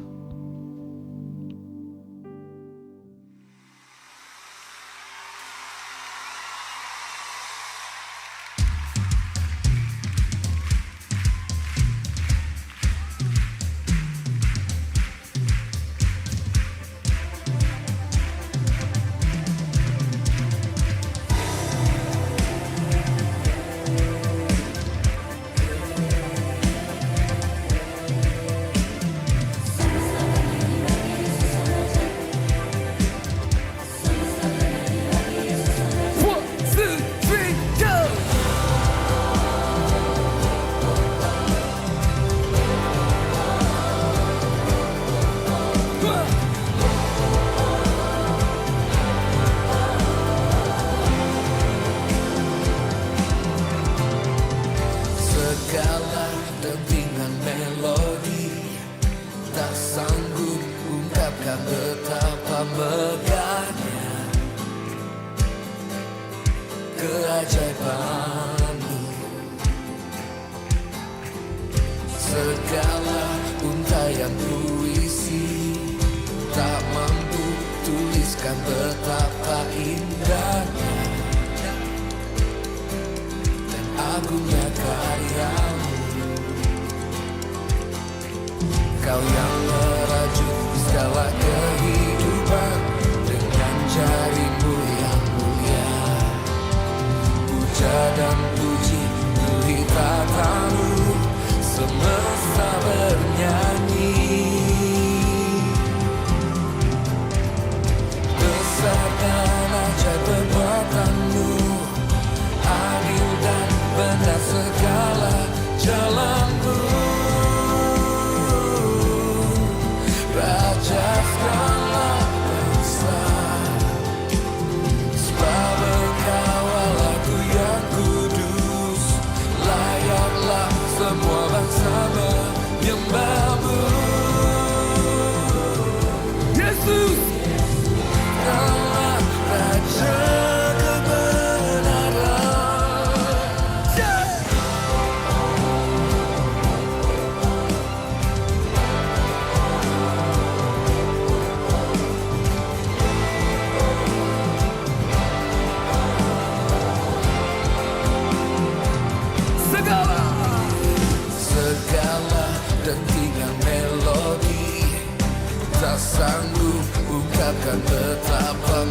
megahnya keajaibanmu. Segala untaian puisi tak mampu tuliskan betapa indahnya dan agungnya karyamu. Kau yang merajut segala kehidupan dengan jarimu yang mulia. Puja dan puji beri tatamu, semesta bernyanyi. Besar dan ajaib perbuatanmu, adil dan benar segala jalanmu. Raja segala bangsa, sebab Engkau Allahku yang kudus, layaklah semua bangsa menyembahmu. Yesus Allah Raja kebenaran. Segala dentingan melodi tak sanggup ungkapkan betapa